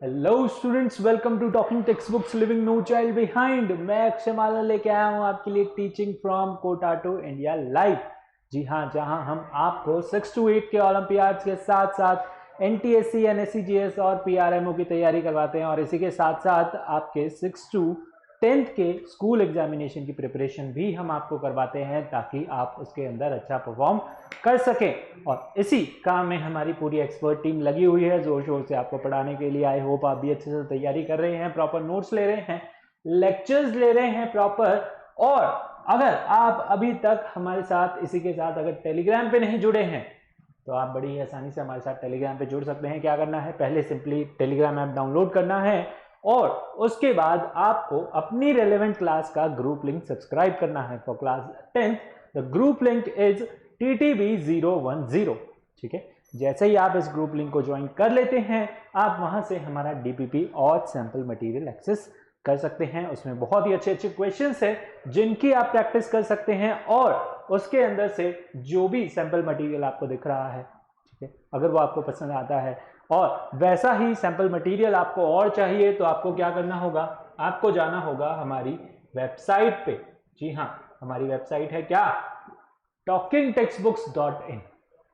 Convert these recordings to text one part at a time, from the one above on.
Hello students, welcome to talking text books living no child behind. मैं अक्षय माला लेके आया हूँ आपके लिए teaching from Kota to India live. जी हाँ, जहाँ हम आपको 6 to 8 के ओलंपियाड्स के साथ साथ एनटीएससी, एनएससीजीएस और पीआरएमओ की तैयारी करवाते हैं और इसी के साथ साथ आपके 6 to 10th के स्कूल एग्जामिनेशन की प्रिपरेशन भी हम आपको करवाते हैं ताकि आप उसके अंदर अच्छा परफॉर्म कर सकें। और इसी काम में हमारी पूरी एक्सपर्ट टीम लगी हुई है जोर शोर से आपको पढ़ाने के लिए। आई होप आप भी अच्छे से तैयारी कर रहे हैं, प्रॉपर नोट्स ले रहे हैं, लेक्चर्स ले रहे हैं प्रॉपर। और अगर आप अभी तक हमारे साथ इसी के साथ अगर टेलीग्राम पे नहीं जुड़े हैं तो आप बड़ी आसानी से हमारे साथ टेलीग्राम पे जुड़ सकते हैं। क्या करना है, पहले सिंपली टेलीग्राम ऐप डाउनलोड करना है और उसके बाद आपको अपनी रेलेवेंट क्लास का ग्रुप लिंक सब्सक्राइब करना है। For class 10th the group link is TTB010। ठीक है, जैसे ही आप इस ग्रुप लिंक को ज्वाइन कर लेते हैं आप वहां से हमारा डीपीपी और सैंपल मटेरियल एक्सेस कर सकते हैं। उसमें बहुत ही अच्छे अच्छे क्वेश्चंस हैं जिनकी आप प्रैक्टिस कर सकते हैं और उसके अंदर से जो भी सैंपल मटेरियल आपको दिख रहा है, ठीक है, अगर वो आपको पसंद आता है और वैसा ही सैंपल मटेरियल आपको और चाहिए तो आपको क्या करना होगा, आपको जाना होगा हमारी वेबसाइट पे। जी हाँ, हमारी वेबसाइट है क्या, talkingtextbooks.in।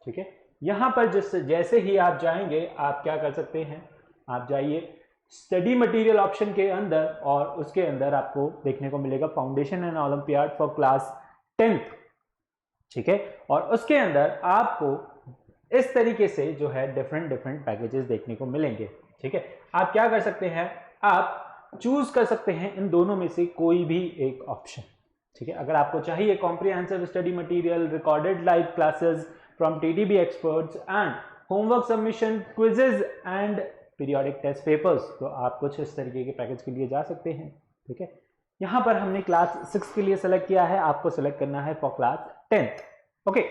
ठीक है, यहां पर जैसे ही आप जाएंगे आप क्या कर सकते हैं, आप जाइए स्टडी मटेरियल ऑप्शन के अंदर और उसके अंदर आपको देखने को मिलेगा foundation and olympiad for class 10th। ठीक है, और उसके अंदर आपको इस तरीके से जो है डिफरेंट पैकेजेस देखने को मिलेंगे। ठीक है, आप क्या कर सकते हैं, आप चूज कर सकते हैं इन दोनों में से कोई भी एक ऑप्शन। ठीक है, अगर आपको चाहिए comprehensive study material, recorded live classes from TDB experts and homework submission, quizzes and periodic test papers, तो आप कुछ इस तरीके के पैकेज के लिए जा सकते हैं। ठीक है, यहां पर हमने क्लास 6 के लिए सेलेक्ट किया है, आपको सेलेक्ट करना है फॉर क्लास 10th। ओके,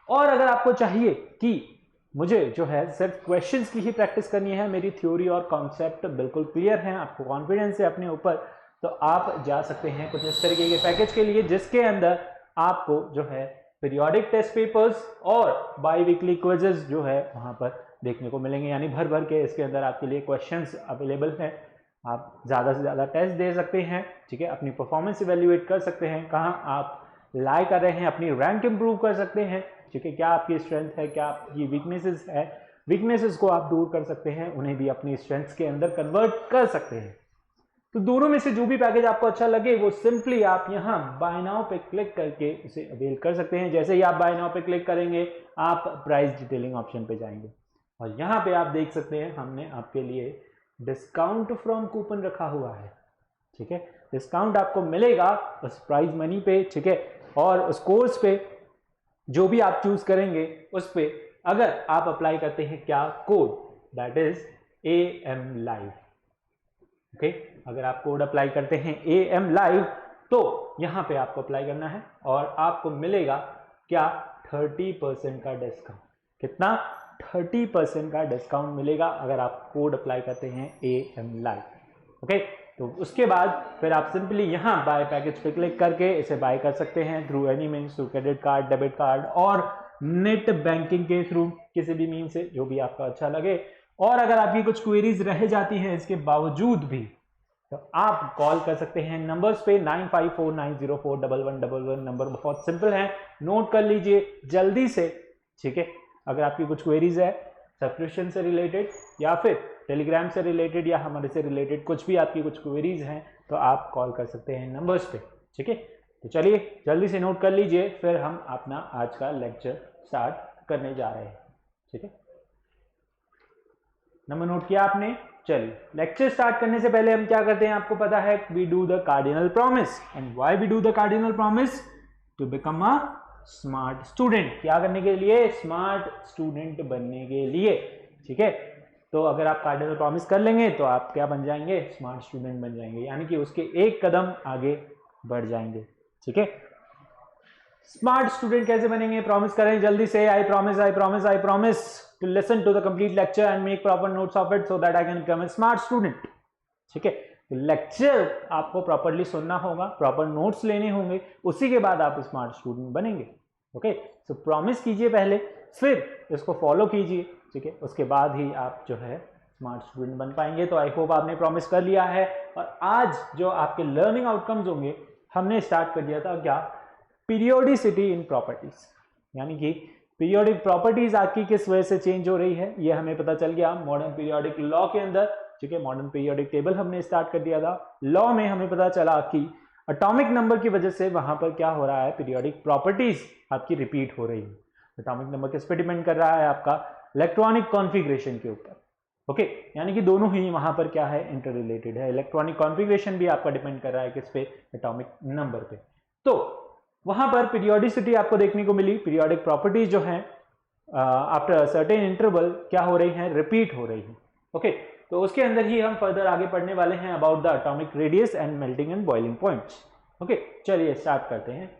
और अगर आपको चाहिए कि मुझे जो है सिर्फ क्वेश्चंस की ही प्रैक्टिस करनी है, मेरी थ्योरी और कॉन्सेप्ट बिल्कुल क्लियर है, आपको कॉन्फिडेंस है अपने ऊपर, तो आप जा सकते हैं कुछ इस तरीके के पैकेज के लिए जिसके अंदर आपको जो है पीरियोडिक टेस्ट पेपर्स और बाई वीकली क्विजेस जो है वहां पर देखने को मिलेंगे। यानी भर भर के इसके अंदर आपके लिए क्वेश्चंस अवेलेबल हैं, आप ज़्यादा से ज़्यादा टेस्ट दे सकते हैं। ठीक है, अपनी परफॉर्मेंस इवेल्युएट कर सकते हैं, कहाँ आप लाई कर रहे हैं, अपनी रैंक इंप्रूव कर सकते हैं। ठीक है, क्या आपकी स्ट्रेंथ है, क्या आपकी वीकनेसेस है, वीकनेसेस को आप दूर कर सकते हैं, उन्हें भी अपनी स्ट्रेंथ्स के अंदर कन्वर्ट कर सकते हैं। तो दोनों में से जो भी पैकेज आपको अच्छा लगे वो सिंपली आप यहाँ बाय नाउ पे क्लिक करके उसे अवेल कर सकते हैं। जैसे ही आप बाय नाउ पे क्लिक करेंगे आप प्राइस डिटेलिंग ऑप्शन पे जाएंगे और यहाँ पे आप देख सकते हैं हमने आपके लिए डिस्काउंट फ्रॉम कूपन रखा हुआ है। ठीक है, डिस्काउंट आपको मिलेगा उस प्राइज मनी पे। ठीक है, और उस कोर्स पे जो भी आप चूज करेंगे उस पे अगर आप अप्लाई करते हैं क्या code, that is AM live. Okay, अगर आप कोड अप्लाई करते हैं AM लाइव तो यहां पे आपको अप्लाई करना है और आपको मिलेगा क्या, 30% का डिस्काउंट। कितना, 30% का डिस्काउंट मिलेगा अगर आप कोड अप्लाई करते हैं AM लाइव। ओके, तो उसके बाद फिर आप सिंपली यहाँ बाय पैकेज पे क्लिक करके इसे बाय कर सकते हैं through any means, through credit card, debit card और नेट बैंकिंग के थ्रू, किसी भी मीन से जो भी आपका अच्छा लगे। और अगर आपकी कुछ क्वेरीज रह जाती हैं इसके बावजूद भी तो आप कॉल कर सकते हैं नंबर्स पे 9549041111। नंबर बहुत सिंपल है, नोट कर लीजिए जल्दी से। ठीक है, अगर आपकी कुछ क्वेरीज है सब्सक्रिप्शन से रिलेटेड या फिर टेलीग्राम से रिलेटेड या हमारे से रिलेटेड कुछ भी आपकी कुछ क्वेरीज हैं तो आप कॉल कर सकते हैं नंबर्स पे। ठीक है, तो चलिए जल्दी से नोट कर लीजिए, फिर हम अपना आज का लेक्चर स्टार्ट करने जा रहे हैं। ठीक है, नंबर नोट किया आपने। चलिए लेक्चर स्टार्ट करने से पहले हम क्या करते हैं आपको पता है, we do the cardinal promise. And why we do the cardinal promise, to become a smart student. क्या करने के लिए, स्मार्ट स्टूडेंट बनने के लिए। ठीक है, तो अगर आप कार्डिनल प्रॉमिस कर लेंगे तो आप क्या बन जाएंगे, स्मार्ट स्टूडेंट बन जाएंगे, यानी कि उसके एक कदम आगे बढ़ जाएंगे। ठीक है, स्मार्ट स्टूडेंट कैसे बनेंगे, प्रॉमिस करें जल्दी से। I promise, I promise, I promise to listen to the complete lecture and make proper notes of it so that I can become a smart student. ठीक है, तो लेक्चर आपको प्रॉपरली सुनना होगा, प्रॉपर नोट्स लेने होंगे, उसी के बाद आप स्मार्ट स्टूडेंट बनेंगे। ओके, सो प्रॉमिस कीजिए पहले, फिर इसको फॉलो कीजिए। ठीक है, उसके बाद ही आप जो है स्मार्ट स्टूडेंट बन पाएंगे। तो आई होप आपने प्रॉमिस कर लिया है। और आज जो आपके लर्निंग आउटकम्स होंगे, हमने स्टार्ट कर दिया था क्या, पीरियोडिसिटी इन प्रॉपर्टीज, यानी कि पीरियोडिक प्रॉपर्टीज आपकी किस वजह से चेंज हो रही है ये हमें पता चल गया मॉडर्न पीरियोडिक लॉ के अंदर। ठीक है, मॉडर्न पीरियोडिक टेबल हमने स्टार्ट कर दिया था। लॉ में हमें पता चला कि एटॉमिक नंबर की वजह से वहां पर क्या हो रहा है, पीरियोडिक प्रॉपर्टीज आपकी रिपीट हो रही है। एटॉमिक नंबर किस पे डिपेंड कर रहा है, आपका इलेक्ट्रॉनिक कॉन्फ़िगरेशन के ऊपर। ओके, यानी कि दोनों ही वहां पर क्या है, इंटर रिलेटेड है। इलेक्ट्रॉनिक कॉन्फ़िगरेशन भी आपका डिपेंड कर रहा है किस पे, एटॉमिक नंबर पे। तो वहां पर पीरियोडिसिटी आपको देखने को मिली, पीरियोडिक प्रॉपर्टीज जो हैं आफ्टर सर्टेन इंटरवल क्या हो रही हैं, रिपीट हो रही हैं। ओके, तो उसके अंदर ही हम फर्दर आगे पढ़ने वाले हैं about the atomic radius and melting and boiling points. Okay, चलिए स्टार्ट करते हैं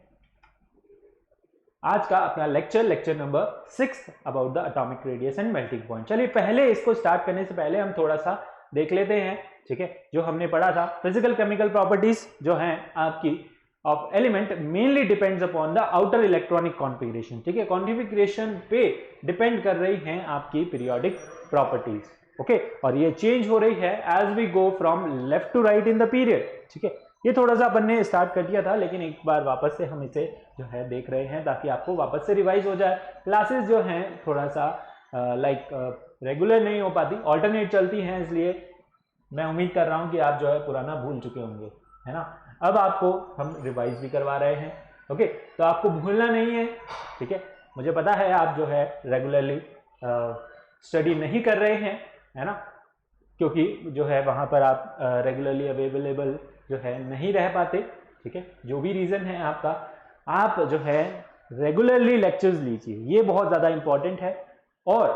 आज का अपना lecture number 6 about the atomic radius and melting point. चलिए पहले इसको स्टार्ट करने से पहले हम थोड़ा सा देख लेते हैं, ठीक है, जो हमने पढ़ा था फिजिकल केमिकल प्रॉपर्टीज जो हैं आपकी of element mainly depends upon the outer electronic configuration. ठीक है, कॉन्फ़िगरेशन पे डिपेंड कर रही हैं आपकी पीरियोडिक प्रॉपर्टीज। ओके, और ये चेंज हो रही है as we go from left to right in the period. ठीक है, ये थोड़ा सा अपन ने स्टार्ट कर दिया था, लेकिन एक बार वापस से हम इसे जो है देख रहे हैं ताकि आपको वापस से रिवाइज हो जाए। क्लासेस जो हैं थोड़ा सा रेगुलर नहीं हो पाती, ऑल्टरनेट चलती हैं, इसलिए मैं उम्मीद कर रहा हूं कि आप जो है पुराना भूल चुके होंगे, है ना। अब आपको हम रिवाइज भी करवा रहे हैं। ओके, तो आपको भूलना नहीं है। ठीक है, मुझे पता है आप जो है रेगुलरली स्टडी नहीं कर रहे हैं, है ना, क्योंकि जो है वहां पर आप रेगुलरली अवेलेबल जो है नहीं रह पाते। ठीक है, जो भी रीजन है आपका, आप जो है रेगुलरली लेक्चर्स लीजिए, ये बहुत ज्यादा इंपॉर्टेंट है। और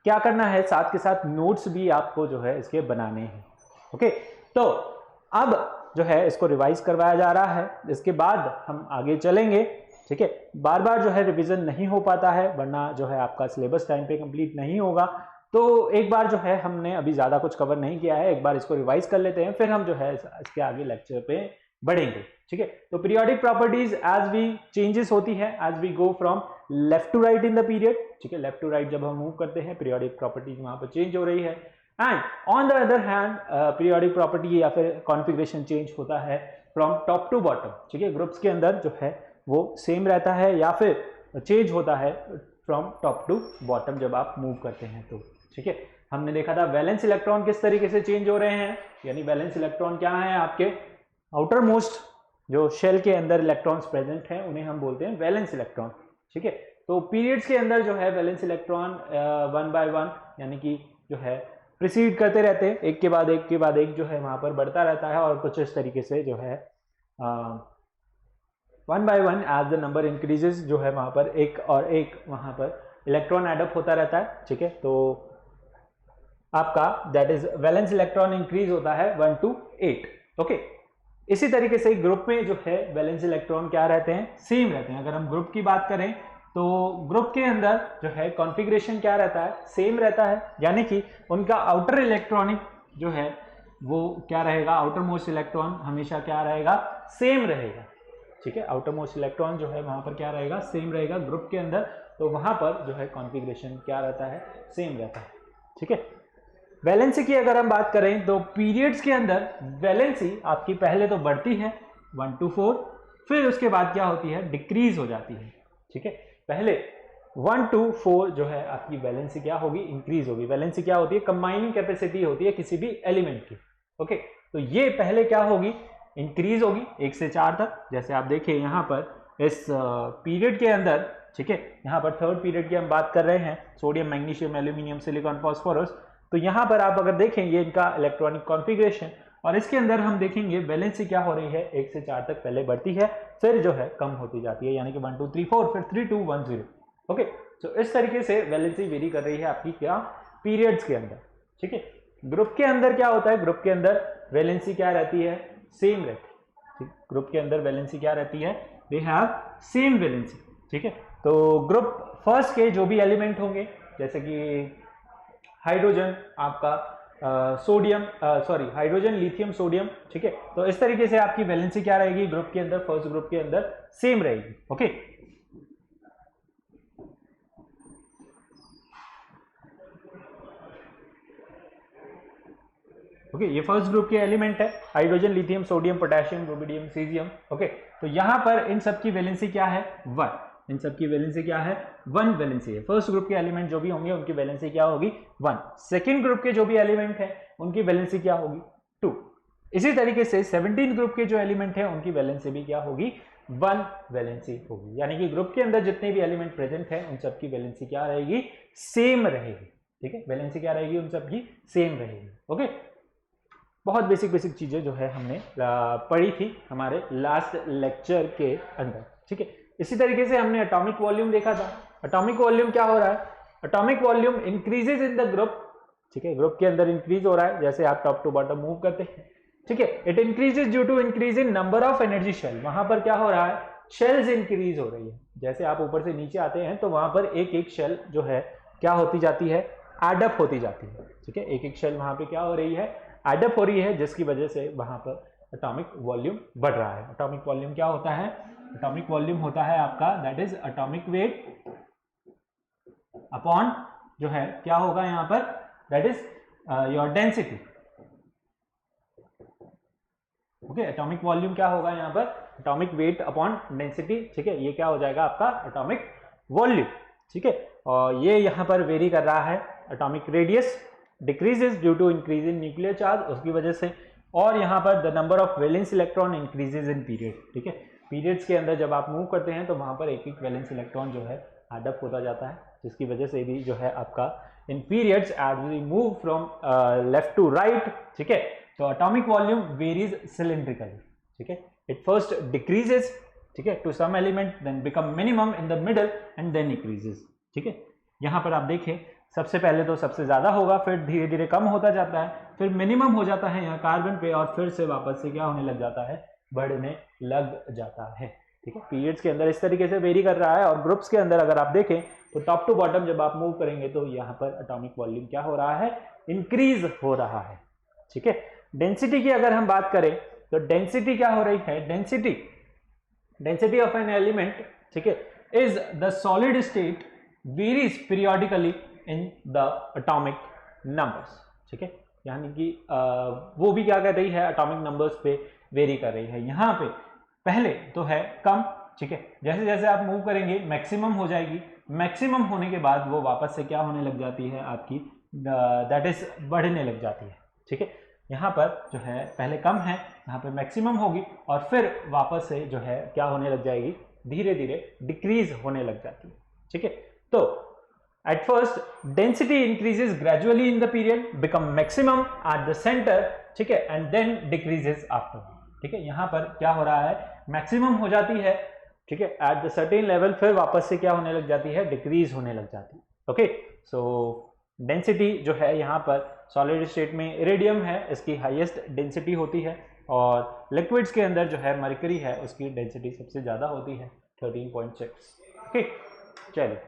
क्या करना है, साथ के साथ नोट्स भी आपको जो है इसके बनाने हैं। ओके, तो अब जो है इसको रिवाइज करवाया जा रहा है, इसके बाद हम आगे चलेंगे। ठीक है, बार बार जो है रिवीजन नहीं हो पाता है, वरना जो है आपका सिलेबस टाइम पे कंप्लीट नहीं होगा। तो एक बार जो है हमने अभी ज़्यादा कुछ कवर नहीं किया है, एक बार इसको रिवाइज कर लेते हैं, फिर हम जो है इसके आगे लेक्चर पे बढ़ेंगे। ठीक है, तो periodic properties as we changes होती है as we go from left to right in the period. ठीक है, लेफ्ट टू राइट जब हम मूव करते हैं, पीरियोडिक प्रॉपर्टीज वहां पर चेंज हो रही है। And on the other hand periodic property या फिर कॉन्फ़िगरेशन चेंज होता है फ्रॉम टॉप टू बॉटम। ठीक है, ग्रुप्स के अंदर जो है वो सेम रहता है या फिर चेंज होता है फ्रॉम टॉप टू बॉटम जब आप मूव करते हैं तो। ठीक है, हमने देखा था वैलेंस इलेक्ट्रॉन किस तरीके से चेंज हो रहे हैं, यानी वैलेंस इलेक्ट्रॉन क्या है, आपके आउटर मोस्ट जो शेल के अंदर इलेक्ट्रॉन्स प्रेजेंट हैं उन्हें हम बोलते हैं वैलेंस इलेक्ट्रॉन। ठीक है, तो पीरियड्स के अंदर जो है valence electron one by one यानी कि जो है प्रिसीड करते रहते हैं, एक के बाद एक के बाद एक जो है वहां पर बढ़ता रहता है, और कुछ इस तरीके से जो है one by one as the number increases जो है वहां पर एक और एक वहां पर इलेक्ट्रॉन एडअप होता रहता है। ठीक है, तो आपका that is valence electron increase होता है 1 to 8। ओके, इसी तरीके से ग्रुप में जो है वैलेंस इलेक्ट्रॉन क्या रहते हैं, सेम रहते हैं। अगर हम ग्रुप की बात करें तो ग्रुप के अंदर जो है कॉन्फ़िगरेशन क्या रहता है, सेम रहता है, यानी कि उनका आउटर इलेक्ट्रॉनिक जो है वो क्या रहेगा, आउटर मोस्ट इलेक्ट्रॉन हमेशा क्या रहेगा, सेम रहेगा। ठीक है, आउटर मोस्ट इलेक्ट्रॉन जो है वहां पर क्या रहेगा, सेम रहेगा ग्रुप के अंदर, तो वहां पर जो है कॉन्फ़िगरेशन क्या रहता है, सेम रहता है। ठीक है, वैलेंसी की अगर हम बात करें तो पीरियड्स के अंदर वैलेंसी आपकी पहले तो बढ़ती है 1 to 4, फिर उसके बाद क्या होती है, डिक्रीज हो जाती है। ठीक है, पहले 1 to 4 जो है आपकी वैलेंसी क्या होगी, इंक्रीज होगी। वैलेंसी क्या होती है, कंबाइनिंग कैपेसिटी होती है किसी भी एलिमेंट की। ओके, तो ये पहले क्या होगी, इंक्रीज होगी 1 से 4 तक। जैसे आप देखिए यहाँ पर इस पीरियड के अंदर, ठीक है, यहाँ पर थर्ड पीरियड की हम बात कर रहे हैं, sodium magnesium aluminium silicon phosphorus. तो यहाँ पर आप अगर देखेंगे इनका इलेक्ट्रॉनिक कॉन्फ़िगरेशन, और इसके अंदर हम देखेंगे वैलेंसी क्या हो रही है, 1 से 4 तक पहले बढ़ती है, फिर जो है कम होती जाती है, यानी कि 1 2 3 4, फिर 3 2 1 0। ओके, तो इस तरीके से वैलेंसी वेरी कर रही है आपकी क्या, पीरियड्स के अंदर। ठीक है, ग्रुप के अंदर क्या होता है, ग्रुप के अंदर वैलेंसी क्या रहती है, सेम रहती है। ग्रुप के अंदर वैलेंसी क्या रहती है, दे हैव सेम वैलेंसी। ठीक है, तो ग्रुप फर्स्ट के जो भी एलिमेंट होंगे, जैसे कि हाइड्रोजन आपका सोडियम हाइड्रोजन लिथियम सोडियम। ठीक है, तो इस तरीके से आपकी वैलेंसी क्या रहेगी ग्रुप के अंदर, फर्स्ट ग्रुप के अंदर सेम रहेगी। ओके, ओके, ये फर्स्ट ग्रुप के एलिमेंट है, hydrogen, lithium, sodium, potassium, rubidium, caesium. Okay, तो यहां पर इन सब की वैलेंसी क्या है? 1। इन सब की वैलेंसी क्या है? 1 वैलेंसी है। फर्स्ट ग्रुप के एलिमेंट जो भी होंगे उनकी वैलेंसी क्या होगी? 1। सेकेंड ग्रुप के जो भी एलिमेंट है उनकी वैलेंसी क्या होगी? 2। इसी तरीके से 17 ग्रुप के जो एलिमेंट है उनकी वैलेंसी भी क्या होगी? 1 वैलेंसी होगी। यानी कि ग्रुप के अंदर जितने भी एलिमेंट प्रेजेंट है उन सबकी वैलेंसी क्या रहेगी? सेम रहेगी। ठीक है, वैलेंसी क्या रहेगी? उन सबकी सेम रहेगी। ओके, बहुत बेसिक चीजें जो है हमने पढ़ी थी हमारे लास्ट लेक्चर के अंदर। ठीक है, इसी तरीके से हमने एटॉमिक वॉल्यूम देखा था। एटॉमिक वॉल्यूम क्या हो रहा है? Atomic volume increases in the group. ठीक है, ग्रुप के अंदर इंक्रीज हो रहा है जैसे आप टॉप टू बॉटम मूव करते हैं। ठीक है, it increases due to increase in number of energy shell. वहां पर क्या हो रहा है? शेल्स इंक्रीज हो रही है। जैसे आप ऊपर से नीचे आते हैं तो वहां पर एक एक शेल जो है क्या होती जाती है? एडअप होती जाती है। ठीक है, एक एक शेल वहां पे क्या हो रही है? एडअप हो रही है, जिसकी वजह से वहां पर एटॉमिक वॉल्यूम बढ़ रहा है। एटॉमिक वॉल्यूम क्या होता है? एटॉमिक वॉल्यूम होता है आपका that is atomic weight upon जो है क्या होगा यहां पर? That is your density. Okay, atomic volume क्या होगा यहां पर? Atomic weight upon density. ठीक है, ये क्या हो जाएगा आपका? Atomic volume. ठीक है, और ये यहां पर वेरी कर रहा है। Atomic radius decreases due to increase in nuclear charge, उसकी वजह से। और यहां पर the number of valence electron increases in period. ठीक है, पीरियड्स के अंदर जब आप मूव करते हैं तो वहां पर एक एक वैलेंस इलेक्ट्रॉन जो है एडअप होता जाता है, जिसकी वजह से भी जो है आपका in periods as we move from left to right. ठीक है, तो एटॉमिक वॉल्यूम वेरीज सिलिंड्रिकली। ठीक है, इट फर्स्ट डिक्रीजेस, ठीक है, to some element, then become minimum in the middle and then increases. ठीक है, यहां पर आप देखें सबसे पहले तो सबसे ज्यादा होगा, फिर धीरे धीरे कम होता जाता है, फिर मिनिमम हो जाता है यहाँ कार्बन पे, और फिर से वापस से क्या होने लग जाता है? बढ़ने लग जाता है। ठीक है, पीरियड्स के अंदर इस तरीके से वेरी कर रहा है। और ग्रुप्स के अंदर अगर आप देखें तो टॉप टू बॉटम जब आप मूव करेंगे तो यहाँ पर एटॉमिक वॉल्यूम क्या हो रहा है? इंक्रीज हो रहा है। ठीक है, डेंसिटी की अगर हम बात करें तो डेंसिटी क्या हो रही है? डेंसिटी ऑफ एन एलिमेंट, ठीक है, is the solid state varies periodically in the atomic numbers. ठीक है, यानी कि वो भी क्या कर रही है? एटॉमिक नंबर्स पे वेरी कर रही है। यहाँ पे पहले तो है कम। ठीक है, जैसे जैसे आप मूव करेंगे मैक्सिमम हो जाएगी, मैक्सिमम होने के बाद वो वापस से क्या होने लग जाती है आपकी? दैट इज बढ़ने लग जाती है। ठीक है, यहाँ पर जो है पहले कम है, यहाँ पे मैक्सिमम होगी, और फिर वापस से जो है क्या होने लग जाएगी? धीरे धीरे डिक्रीज होने लग जाती है। ठीक है, तो at first density increases gradually in the period, become maximum at the center, ठीक है, and then decreases after। ठीक है, यहां पर क्या हो रहा है? मैक्सिमम हो जाती है, ठीक है, at the certain level, फिर वापस से क्या होने लग जाती है? डिक्रीज होने लग जाती है। ओके, सो डेंसिटी जो है यहाँ पर सॉलिड स्टेट में इरिडियम है, इसकी हाईएस्ट डेंसिटी होती है, और लिक्विड्स के अंदर जो है मरकरी है उसकी डेंसिटी सबसे ज्यादा होती है 13.6। ओके, चलिए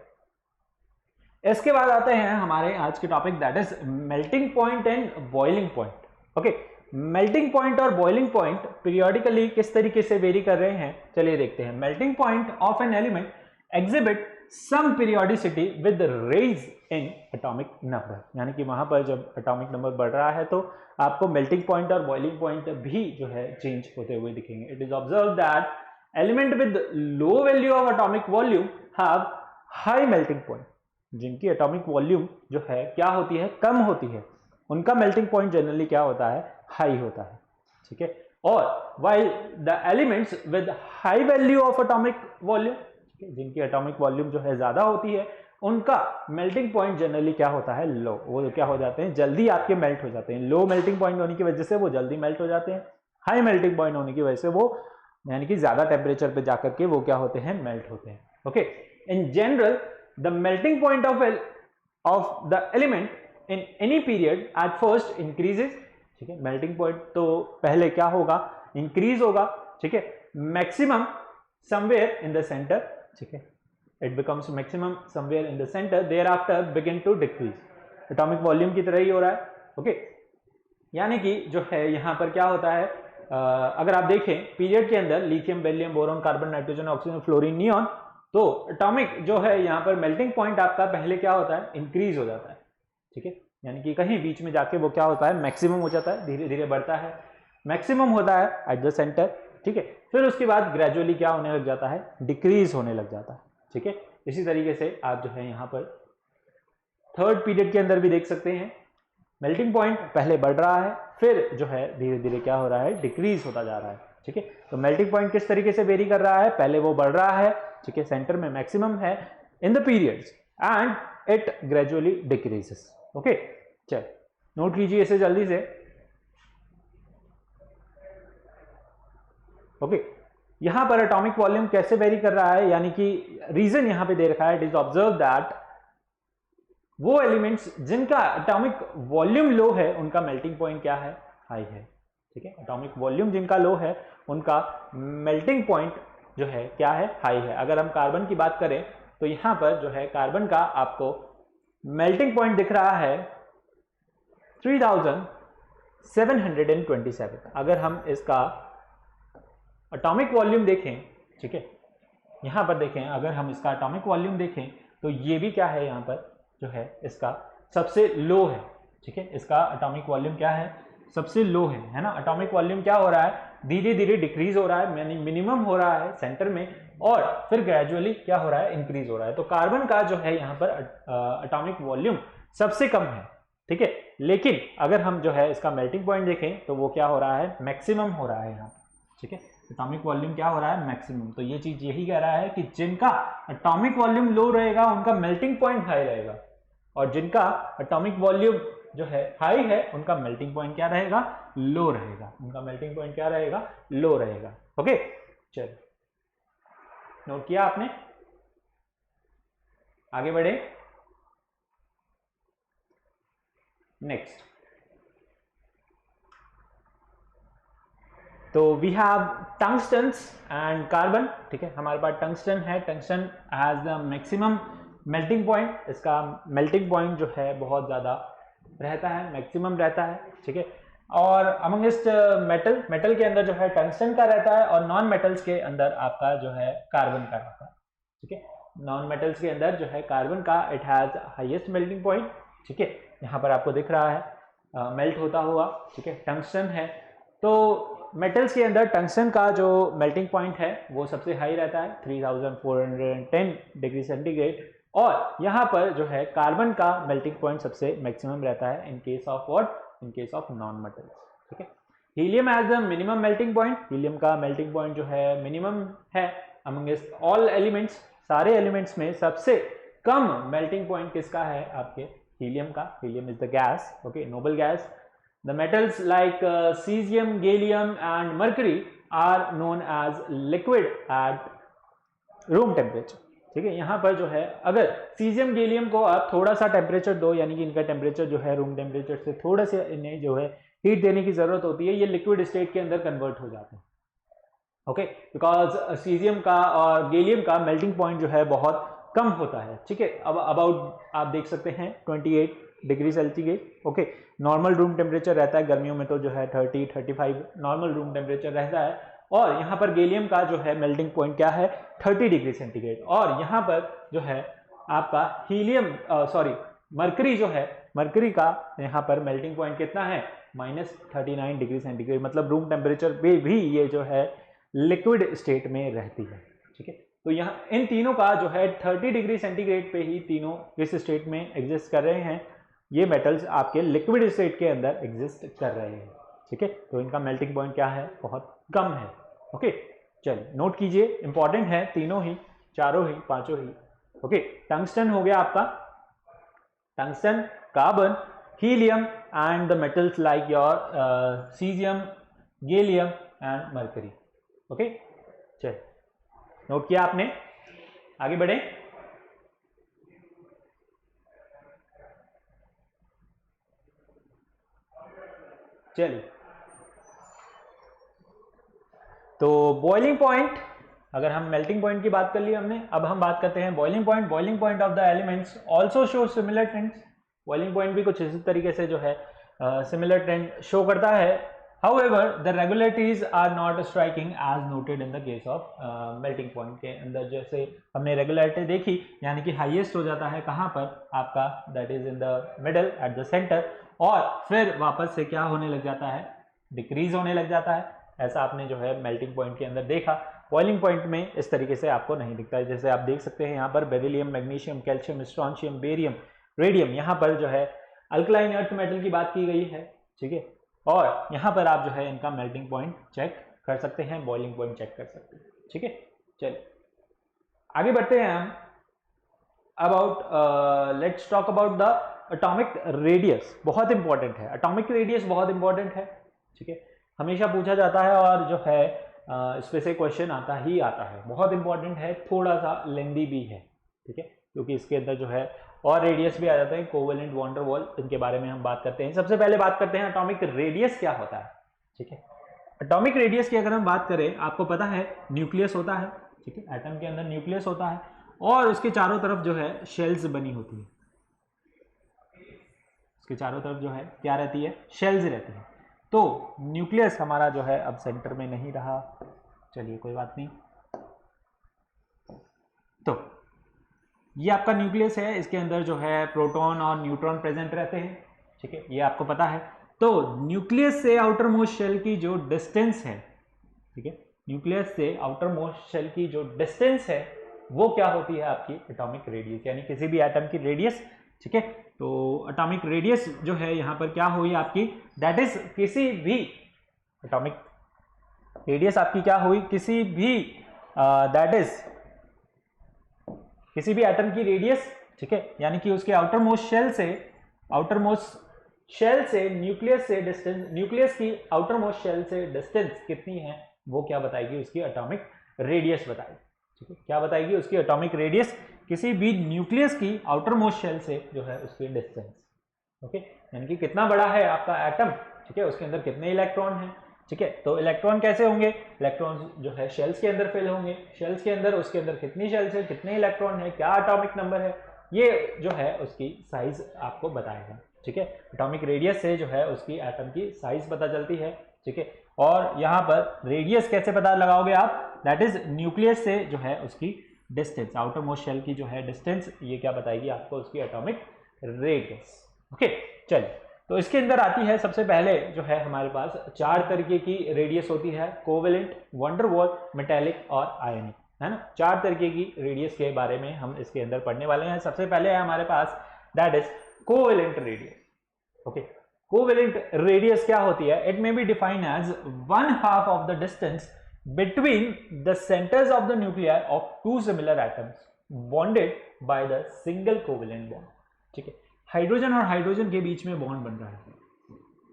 इसके बाद आते हैं हमारे आज के topic that is melting point and boiling point. Okay, melting point और बॉइलिंग पॉइंट पीरियोडिकली किस तरीके से वेरी कर रहे हैं, चलिए देखते हैं। Melting point of an element exhibit some periodicity with raise in atomic number, यानी कि वहां पर जब एटॉमिक नंबर बढ़ रहा है तो आपको मेल्टिंग पॉइंट और बॉइलिंग पॉइंट भी जो है चेंज होते हुए दिखेंगे। It is observe that element with low value of atomic volume have high melting point. जिनकी एटॉमिक वॉल्यूम जो है क्या होती है? कम होती है, उनका मेल्टिंग पॉइंट जनरली क्या होता है? हाई होता है। ठीक है, और while the elements with high value of atomic volume, जिनकी एटॉमिक वॉल्यूम जो है ज्यादा होती है, उनका मेल्टिंग पॉइंट जनरली क्या होता है? लो। वो क्या हो जाते हैं? जल्दी आपके मेल्ट हो जाते हैं। लो मेल्टिंग पॉइंट होने की वजह से वो जल्दी मेल्ट हो जाते हैं, हाई मेल्टिंग पॉइंट होने की वजह से वो यानी कि ज्यादा टेम्परेचर पे जाकर के वो क्या होते हैं? मेल्ट होते हैं। Okay, in general the melting point of the element in any period at first increases। ठीक है, मेल्टिंग पॉइंट तो पहले क्या होगा? इंक्रीज होगा। ठीक है, maximum somewhere in the centre. ठीक है, it becomes maximum somewhere in the centre, there after begin to decrease. Atomic volume की तरह ही हो रहा है। ओके, यानी कि जो है यहां पर क्या होता है? अगर आप देखें पीरियड के अंदर lithium, beryllium, boron, carbon, nitrogen, oxygen, fluorine, neon, तो एटॉमिक जो है यहाँ पर मेल्टिंग पॉइंट आपका पहले क्या होता है? इंक्रीज हो जाता है। ठीक है, यानी कि कहीं बीच में जाके वो क्या होता है, मैक्सिमम हो जाता है, धीरे धीरे बढ़ता है, मैक्सिमम होता है एट द सेंटर, ठीक है। फिर उसके बाद ग्रेजुअली क्या होने लग जाता है, डिक्रीज होने लग जाता है, ठीक है। इसी तरीके से आप जो है यहाँ पर थर्ड पीरियड के अंदर भी देख सकते हैं, मेल्टिंग पॉइंट पहले बढ़ रहा है, फिर जो है धीरे धीरे क्या हो रहा है, डिक्रीज होता जा रहा है, ठीक है। तो मेल्टिंग पॉइंट किस तरीके से वेरी कर रहा है, पहले वो बढ़ रहा है, ठीक है, सेंटर में मैक्सिमम है in the periods and it gradually decreases, okay. चल नोट कीजिए इसे जल्दी से, ओके। यहां पर एटॉमिक वॉल्यूम कैसे वेरी कर रहा है, यानी कि रीजन यहां पे दे रखा है, इट इज ऑब्जर्व दैट वो एलिमेंट्स जिनका एटॉमिक वॉल्यूम लो है उनका मेल्टिंग पॉइंट क्या है, हाई है, ठीक है। एटॉमिक वॉल्यूम जिनका लो है उनका मेल्टिंग पॉइंट जो है क्या है, हाई है। अगर हम कार्बन की बात करें तो यहां पर जो है कार्बन का आपको मेल्टिंग पॉइंट दिख रहा है 3727। अगर हम इसका एटॉमिक वॉल्यूम देखें, ठीक है, यहां पर देखें, अगर हम इसका एटॉमिक वॉल्यूम देखें तो ये भी क्या है, यहां पर जो है इसका सबसे लो है, ठीक है। इसका एटॉमिक वॉल्यूम क्या है, सबसे लो है ना। एटॉमिक वॉल्यूम क्या हो रहा है, धीरे धीरे डिक्रीज हो रहा है, यानी मिनिमम हो रहा है सेंटर में और फिर ग्रेजुअली क्या हो रहा है, इंक्रीज हो रहा है। तो कार्बन का जो है यहाँ पर एटॉमिक वॉल्यूम सबसे कम है, ठीक है। लेकिन अगर हम जो है इसका मेल्टिंग पॉइंट देखें तो वो क्या हो रहा है, मैक्सिमम हो रहा है यहाँ, ठीक है। एटॉमिक वॉल्यूम क्या हो रहा है, मैक्सिमम। तो ये चीज यही कह रहा है कि जिनका एटॉमिक वॉल्यूम लो रहेगा उनका मेल्टिंग पॉइंट हाई रहेगा, और जिनका एटॉमिक वॉल्यूम जो है हाई है उनका मेल्टिंग पॉइंट क्या रहेगा, लो रहेगा। उनका मेल्टिंग पॉइंट क्या रहेगा, लो रहेगा, ओके। चलो नोट किया आपने, आगे बढ़े। नेक्स्ट, तो वी हैव टंगस्टन्स एंड कार्बन, ठीक है। हमारे पास टंगस्टन है, tungsten has the maximum melting point, इसका मेल्टिंग पॉइंट जो है बहुत ज़्यादा रहता है, मैक्सिमम रहता है, ठीक है। और अमंगेस्ट मेटल के अंदर जो है टंगस्टन का रहता है, और नॉन मेटल्स के अंदर आपका जो है कार्बन का रहता है, ठीक है। नॉन मेटल्स के अंदर जो है कार्बन का it has highest melting point, ठीक है। यहाँ पर आपको दिख रहा है मेल्ट होता हुआ, ठीक है, टंगस्टन है। तो मेटल्स के अंदर टंगस्टन का जो मेल्टिंग पॉइंट है वो सबसे हाई रहता है 3410 डिग्री सेंटीग्रेड, और यहाँ पर जो है कार्बन का मेल्टिंग पॉइंट सबसे मैक्सिमम रहता है in case of what, in case of non metals, ठीक है। Helium has the minimum melting point, helium का मेल्टिंग पॉइंट जो है मिनिमम है अमंगेस्ट ऑल एलिमेंट्स, सारे एलिमेंट्स में सबसे कम मेल्टिंग पॉइंट किसका है, आपके हीलियम का। Helium is the gas, okay, noble gas. The metals like cesium, gallium and mercury are known as liquid at room temperature, ठीक है। यहाँ पर जो है अगर सीजियम गैलियम को आप थोड़ा सा टेम्परेचर दो, यानी कि इनका टेम्परेचर जो है रूम टेम्परेचर से थोड़ा से इन्हें जो है हीट देने की जरूरत होती है, ये लिक्विड स्टेट के अंदर कन्वर्ट हो जाते हैं, ओके, बिकॉज सीजियम का और गैलियम का मेल्टिंग पॉइंट जो है बहुत कम होता है, ठीक है। अब अबाउट आप देख सकते हैं 28 degree Celsius, okay. Normal room temperature रहता है, गर्मियों में तो जो है 30-35 नॉर्मल रूम टेम्परेचर रहता है, और यहाँ पर गैलियम का जो है मेल्टिंग पॉइंट क्या है, 30 डिग्री सेंटीग्रेड। और यहाँ पर जो है आपका हीलियम मरकरी जो है, मरकरी का यहाँ पर मेल्टिंग पॉइंट कितना है, -39 डिग्री सेंटीग्रेड, मतलब रूम टेम्परेचर पे भी ये जो है लिक्विड स्टेट में रहती है, ठीक है। तो यहाँ इन तीनों का जो है 30 डिग्री सेंटीग्रेड पे ही तीनों इस स्टेट में एग्जिस्ट कर रहे हैं, ये मेटल्स आपके लिक्विड स्टेट के अंदर एग्जिस्ट कर रहे हैं, ठीक है। तो इनका मेल्टिंग पॉइंट क्या है, बहुत कम है, ओके। चलिए नोट कीजिए, इंपॉर्टेंट है तीनों ही, चारों ही, पांचों ही, ओके। टंगस्टन हो गया आपका, tungsten, carbon, helium and the metals like your caesium, gallium and mercury, okay. चलिए नोट किया आपने, आगे बढ़े। चलिए, तो बॉइलिंग पॉइंट, अगर हम मेल्टिंग पॉइंट की बात कर ली हमने, अब हम बात करते हैं boiling point. Boiling point of the elements also show similar trends. Boiling point भी कुछ इसी तरीके से जो है सिमिलर ट्रेंड शो करता है However, the regularities are not striking as noted in the case of melting point के अंदर जैसे हमने रेगुलरिटी देखी, यानी कि हाईएस्ट हो जाता है कहाँ पर आपका, that is in the middle at the centre, और फिर वापस से क्या होने लग जाता है, डिक्रीज होने लग जाता है। ऐसा आपने जो है मेल्टिंग पॉइंट के अंदर देखा। बॉइलिंग पॉइंट में इस तरीके से आपको नहीं दिखता है। जैसे आप देख सकते हैं यहाँ पर beryllium, magnesium, calcium, strontium, barium, radium, यहाँ पर जो है अल्कलाइन अर्थ मेटल की बात की गई है, ठीक है। और यहाँ पर आप जो है इनका मेल्टिंग पॉइंट चेक कर सकते हैं, बॉइलिंग पॉइंट चेक कर सकते हैं, ठीक है। चलिए आगे बढ़ते हैं हम। About let's talk about the atomic radius. बहुत इंपॉर्टेंट है, एटॉमिक रेडियस बहुत इंपॉर्टेंट है, ठीक है। हमेशा पूछा जाता है और जो है इस पे से क्वेश्चन आता ही आता है, बहुत इंपॉर्टेंट है, थोड़ा सा लेंदी भी है, ठीक है, क्योंकि इसके अंदर जो है और रेडियस भी आ जाते हैं, कोवेलेंट, वॉन डेर वाल, इनके बारे में हम बात करते हैं। सबसे पहले बात करते हैं एटॉमिक रेडियस क्या होता है, ठीक है। एटॉमिक रेडियस की अगर हम बात करें, आपको पता है न्यूक्लियस होता है, ठीक है, एटम के अंदर न्यूक्लियस होता है और उसके चारों तरफ जो है शेल्स बनी होती है, उसके चारों तरफ जो है क्या रहती है, शेल्स रहती है। तो न्यूक्लियस हमारा जो है अब सेंटर में नहीं रहा, चलिए कोई बात नहीं। तो ये आपका न्यूक्लियस है, इसके अंदर जो है प्रोटॉन और न्यूट्रॉन प्रेजेंट रहते हैं, ठीक है, ये आपको पता है। तो न्यूक्लियस से आउटर मोस्ट शेल की जो डिस्टेंस है, ठीक है, न्यूक्लियस से आउटर मोस्ट शेल की जो डिस्टेंस है वो क्या होती है, आपकी एटॉमिक रेडियस, यानी किसी भी एटम की रेडियस, ठीक है। तो एटॉमिक रेडियस जो है यहाँ पर क्या हुई आपकी, दैट इज किसी भी एटॉमिक रेडियस आपकी क्या हुई, किसी भी दैट इज किसी भी एटम की रेडियस, ठीक है, यानी कि उसके आउटर मोस्ट शेल से न्यूक्लियस से डिस्टेंस, न्यूक्लियस की आउटर मोस्ट शेल से डिस्टेंस कितनी है, वो क्या बताएगी, उसकी एटॉमिक रेडियस बताएगी, ठीक है। क्या बताएगी, उसकी एटॉमिक रेडियस, किसी भी न्यूक्लियस की आउटर मोस्ट शेल से जो है उसकी डिस्टेंस, ओके, यानी कि कितना बड़ा है आपका एटम, ठीक है, उसके अंदर कितने इलेक्ट्रॉन हैं, ठीक है। तो इलेक्ट्रॉन कैसे होंगे, इलेक्ट्रॉन जो है शेल्स के अंदर फिल होंगे, शेल्स के अंदर, उसके अंदर कितनी शेल्स है, कितने इलेक्ट्रॉन है, क्या एटॉमिक नंबर है, ये जो है उसकी साइज आपको बताएगा, ठीक है। एटॉमिक रेडियस से जो है उसकी एटम की साइज पता चलती है, ठीक है। और यहाँ पर रेडियस कैसे पता लगाओगे आप, दैट इज न्यूक्लियस से जो है उसकी डिस्टेंस, आउटर मोस्ट शेल की जो है डिस्टेंस, ये क्या बताएगी आपको, उसकी एटॉमिक रेडियस, ओके। चलिए, तो इसके अंदर आती है सबसे पहले जो है हमारे पास 4 तरीके की रेडियस होती है, covalent, van der Waals, metallic और आयनिक, है ना। 4 तरीके की रेडियस के बारे में हम इसके अंदर पढ़ने वाले हैं। सबसे पहले है हमारे पास that is covalent radius, okay. Covalent radius क्या होती है, it may be defined as 1/2 of the distance between the centres of the nuclear of 2 similar atoms bonded by the single covalent bond, ठीक है। हाइड्रोजन और hydrogen के बीच में bond बन रहा है,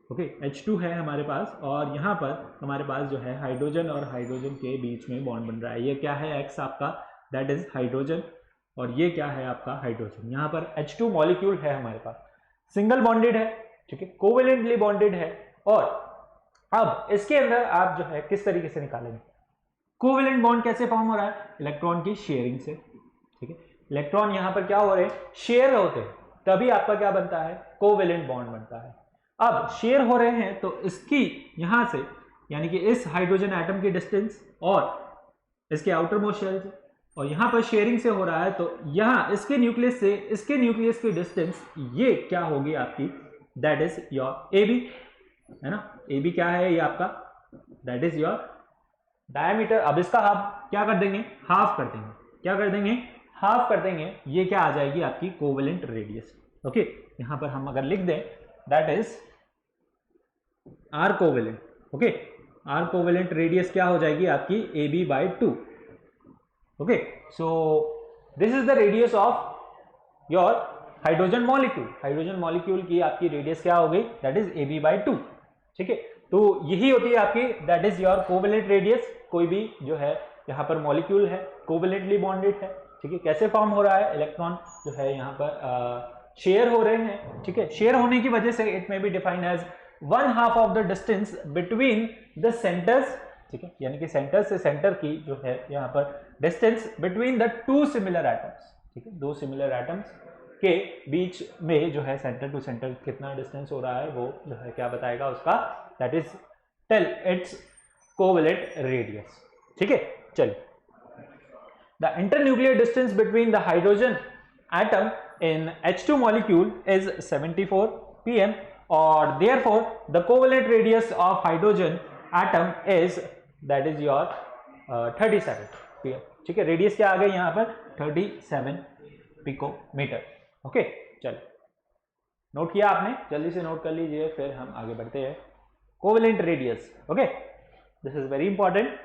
ओके, H2 है हमारे पास और यहाँ पर हमारे पास जो है हाइड्रोजन और हाइड्रोजन के बीच में बॉन्ड बन रहा है। ये क्या है, X आपका, दैट इज हाइड्रोजन, और ये क्या है आपका हाइड्रोजन। यहाँ पर H2 मॉलिक्यूल है हमारे पास, सिंगल बॉन्डेड है, ठीक है, कोवेलेंटली बॉन्डेड है। और अब इसके अंदर आप जो है किस तरीके से निकालेंगे, कोवेलेंट बॉन्ड कैसे फॉर्म हो रहा है, इलेक्ट्रॉन की शेयरिंग से, ठीक है। इलेक्ट्रॉन यहाँ पर क्या हो रहे हैं, शेयर होते हैं, तभी आपका क्या बनता है, कोवेलेंट बॉन्ड बनता है। अब शेयर हो रहे हैं तो इसकी यहां से, यानी कि इस हाइड्रोजन एटम की डिस्टेंस और इसके आउटर मोस्ट शेल से, और यहां पर शेयरिंग से हो रहा है, तो यहां इसके न्यूक्लियस से इसके न्यूक्लियस की डिस्टेंस ये क्या होगी आपकी, that is your A B, है ना। ए बी क्या है, ये आपका दैट इज योर डायमीटर। अब इसका आप क्या कर देंगे, हाफ कर देंगे, क्या कर देंगे, हाफ कर देंगे, ये क्या आ जाएगी आपकी कोवेलेंट रेडियस, ओके। यहां पर हम अगर लिख दें that is R covalent, okay, R covalent radius क्या हो जाएगी आपकी A B by 2, okay. So this is the radius of your hydrogen molecule, hydrogen molecule की आपकी रेडियस क्या हो गई, that is A B by 2, ठीक है। तो यही होती है आपकी that is your covalent radius. कोई भी जो है यहाँ पर मॉलिक्यूल है कोवेलेंटली बॉन्डेड है, ठीक है। कैसे फॉर्म हो रहा है, इलेक्ट्रॉन जो है यहाँ पर शेयर हो रहे हैं, ठीक है। शेयर होने की वजह से it may be defined as 1/2 of the distance between the centres, ठीक है, यानी कि सेंटर से सेंटर की जो है यहाँ पर distance between the 2 similar atoms, ठीक है, 2 सिमिलर एटम्स के बीच में जो है सेंटर टू सेंटर कितना डिस्टेंस हो रहा है, वो जो है क्या बताएगा उसका, that is till it's covalent radius. ठीक है, चलिए, the internuclear distance between the hydrogen atom in H2 molecule is 74 pm or therefore the covalent radius of hydrogen atom is that is your 37 pm। ठीक है, radius क्या आ गई यहाँ पर 37 picometre. Okay, चलो नोट किया आपने, जल्दी से नोट कर लीजिए, फिर हम आगे बढ़ते हैं। Covalent radius, okay, this is very important.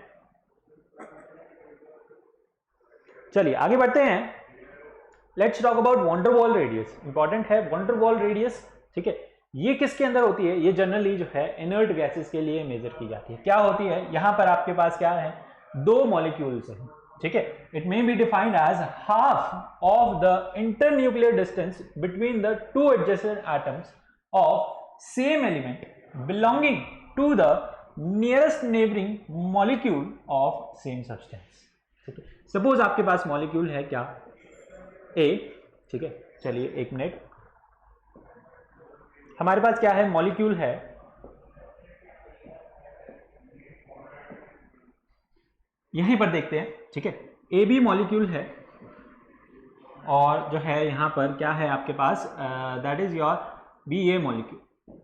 चलिए आगे बढ़ते हैं। Let's talk about van der Waals radius. Important है वॉन डेर वाल रेडियस। ठीक है, ये किसके अंदर होती है? ये जनरली जो है इनर्ट गैसेस के लिए मेजर की जाती है। क्या होती है? यहां पर आपके पास क्या है, दो मॉलिक्यूल्स हैं। ठीक है, it may be defined as half of the internuclear distance between the two adjacent atoms of same element belonging to the nearest neighbouring molecule of same substance. ठीक है, सपोज आपके पास मॉलिक्यूल है क्या, ए। ठीक है, चलिए एक मिनट, हमारे पास क्या है, मॉलिक्यूल है यहीं पर देखते हैं। ठीक है, ए बी मॉलिक्यूल है और जो है यहां पर क्या है आपके पास, that is your B A molecule.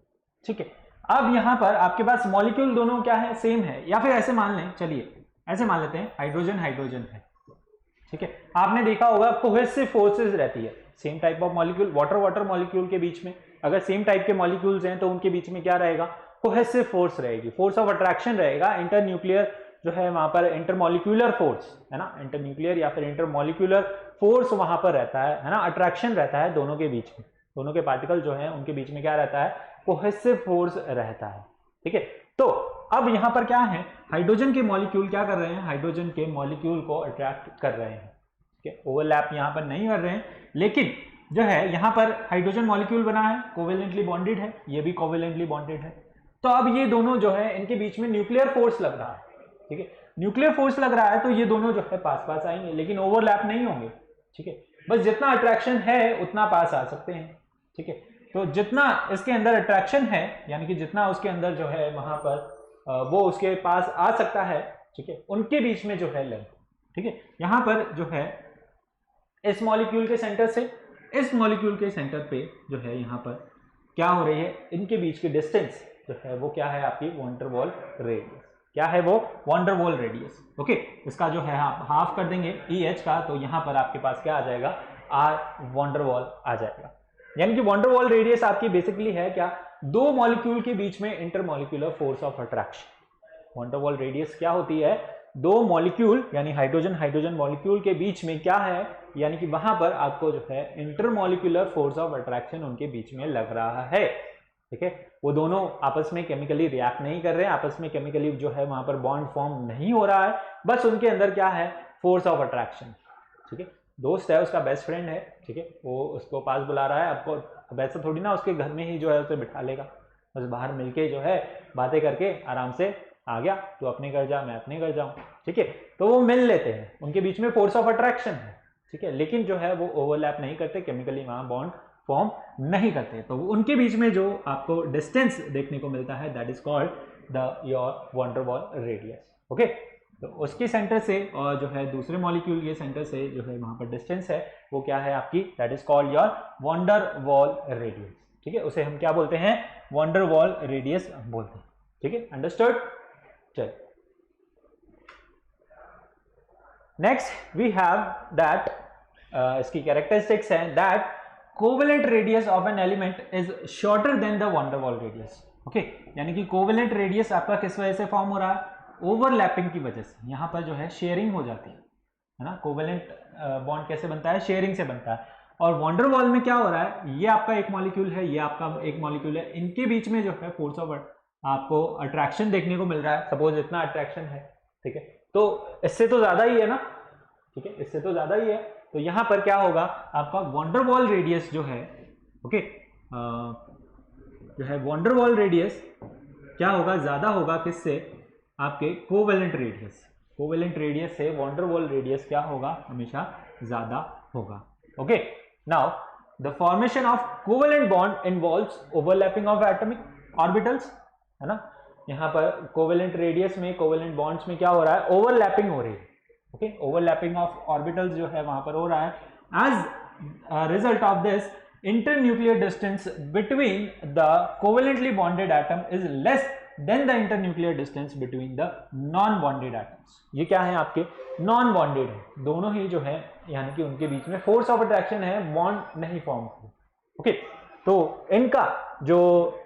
ठीक है, अब यहां पर आपके पास मॉलिक्यूल दोनों क्या है, सेम है, या फिर ऐसे मान लें, चलिए ऐसे मान लेते हैं हाइड्रोजन हाइड्रोजन है। ठीक है, आपने देखा होगा कोहेसिव फोर्सेस रहती है same type of molecule, water water molecule के बीच में अगर सेम टाइप के मॉलिक्यूल्स हैं तो उनके बीच में क्या रहेगा, कोहेसिव फोर्स रहेगी, फोर्स ऑफ अट्रैक्शन रहेगा, इंटरन्यूक्लियर जो है वहां पर इंटरमॉलिक्यूलर फोर्स है ना, इंटरन्यूक्लियर या फिर इंटरमॉलिक्यूलर फोर्स वहां पर रहता है ना, अट्रैक्शन रहता है दोनों के बीच में, दोनों के पार्टिकल जो है उनके बीच में क्या रहता है, कोहेसिव फोर्स रहता है। ठीक है, तो अब यहां पर क्या है, हाइड्रोजन के मॉलिक्यूल क्या कर रहे हैं, हाइड्रोजन के मॉलिक्यूल को अट्रैक्ट कर रहे हैं। ठीक है, ओवरलैप यहां पर नहीं कर रहे हैं, लेकिन जो है यहां पर हाइड्रोजन मॉलिक्यूल बना है, कोवेलेंटली बॉन्डेड है, ये भी कोवेलेंटली बॉन्डेड है। तो अब ये दोनों जो है इनके बीच में न्यूक्लियर फोर्स लग रहा है। ठीक है, न्यूक्लियर फोर्स लग रहा है तो ये दोनों जो है पास पास आएंगे, लेकिन ओवरलैप नहीं होंगे। ठीक है, बस जितना अट्रैक्शन है उतना पास आ सकते हैं। ठीक है, तो जितना इसके अंदर अट्रैक्शन है, यानी कि जितना उसके अंदर जो है वहां पर वो उसके पास आ सकता है। ठीक है, उनके बीच में जो है लेंथ। ठीक है, यहां पर जो है इस मॉलिक्यूल के सेंटर से इस मॉलिक्यूल के सेंटर पे जो है यहाँ पर क्या हो रही है, इनके बीच की डिस्टेंस जो है वो क्या है आपकी वॉन डेर वाल रेडियस। क्या है वो, van der Waals radius. Okay, इसका जो है आप हाफ कर देंगे ई एच का, तो यहाँ पर आपके पास क्या आ जाएगा, आर वॉन डेर वाल आ जाएगा। यानी कि वॉन डेर वाल रेडियस आपकी बेसिकली है क्या, दो मॉलिक्यूल के बीच में intermolecular force of attraction. Van der Waals radius क्या होती है, दो मॉलिक्यूल यानी हाइड्रोजन हाइड्रोजन मॉलिक्यूल के बीच में क्या है, यानी कि वहां पर आपको जो है इंटरमॉलिक्यूलर फोर्स ऑफ अट्रैक्शन उनके बीच में लग रहा है। ठीक है, वो दोनों आपस में केमिकली रिएक्ट नहीं कर रहे हैं, आपस में केमिकली जो है वहां पर बॉन्ड फॉर्म नहीं हो रहा है, बस उनके अंदर क्या है, फोर्स ऑफ अट्रैक्शन। ठीक है, दोस्त है, उसका बेस्ट फ्रेंड है। ठीक है, वो उसको पास बुला रहा है, आपको वैसे थोड़ी ना उसके घर में ही जो है उसे बिठा लेगा, बस बाहर मिलके जो है बातें करके आराम से आ गया, तो अपने घर जा, मैं अपने घर जाऊं। ठीक है, तो वो मिल लेते हैं, उनके बीच में फोर्स ऑफ अट्रैक्शन है। ठीक है, लेकिन जो है वो ओवरलैप नहीं करते, केमिकली वहां बॉन्ड फॉर्म नहीं करते, तो उनके बीच में जो आपको डिस्टेंस देखने को मिलता है that is called the your van der Waals radius. Okay, तो उसके सेंटर से और जो है दूसरे मॉलिक्यूल के सेंटर से जो है वहां पर डिस्टेंस है वो क्या है आपकी, that is called your van der Waals radius. ठीक है, उसे हम क्या बोलते हैं, वॉन डेर वाल रेडियस बोलते हैं। ठीक है, अंडरस्टूड। चल नेक्स्ट वी हैव दैट इसकी कैरेक्टरिस्टिक्स हैं that covalent radius of an element is shorter than the van der Waals radius. Okay, यानी कि कोवेलेंट रेडियस आपका किस वजह से फॉर्म हो रहा है, ओवरलैपिंग की वजह से। यहां पर जो है शेयरिंग हो जाती है ना, कोवेलेंट बॉन्ड कैसे बनता है, शेयरिंग से बनता है। और वॉन डेर वाल में क्या हो रहा है, ये आपका एक मॉलिक्यूल है, ये आपका एक मॉलिक्यूल है, इनके बीच में जो है फोर्स ऑफ आपको अट्रैक्शन देखने को मिल रहा है। सपोज इतना अट्रैक्शन है, ठीक है, तो इससे तो ज्यादा ही है ना। ठीक है, इससे तो ज्यादा ही है, तो यहां पर क्या होगा आपका वॉन डेर वाल रेडियस जो है, ओके, जो है वॉन डेर वाल रेडियस क्या होगा, ज्यादा होगा किससे, आपके कोवेलेंट रेडियस। कोवेलेंट रेडियस से वॉन डेर वाल रेडियस क्या होगा, हमेशा ज्यादा होगा। Okay, now the formation of covalent bond involves overlapping of atomic orbitals, है ना। यहाँ पर कोवेलेंट रेडियस में, कोवेलेंट बॉन्ड्स में क्या हो रहा है, ओवरलैपिंग हो रही है। ओके, ओवरलैपिंग ऑफ ऑर्बिटल्स जो है वहां पर हो रहा है। As result of this internuclear distance between the covalently bonded atom is less than the internuclear distance between the non bonded atoms। ये क्या है, आपके नॉन बॉन्डेड है, दोनों ही जो है यानी कि उनके बीच में फोर्स ऑफ अट्रैक्शन है, बॉन्ड नहीं फॉर्म हुआ। ओके, तो इनका जो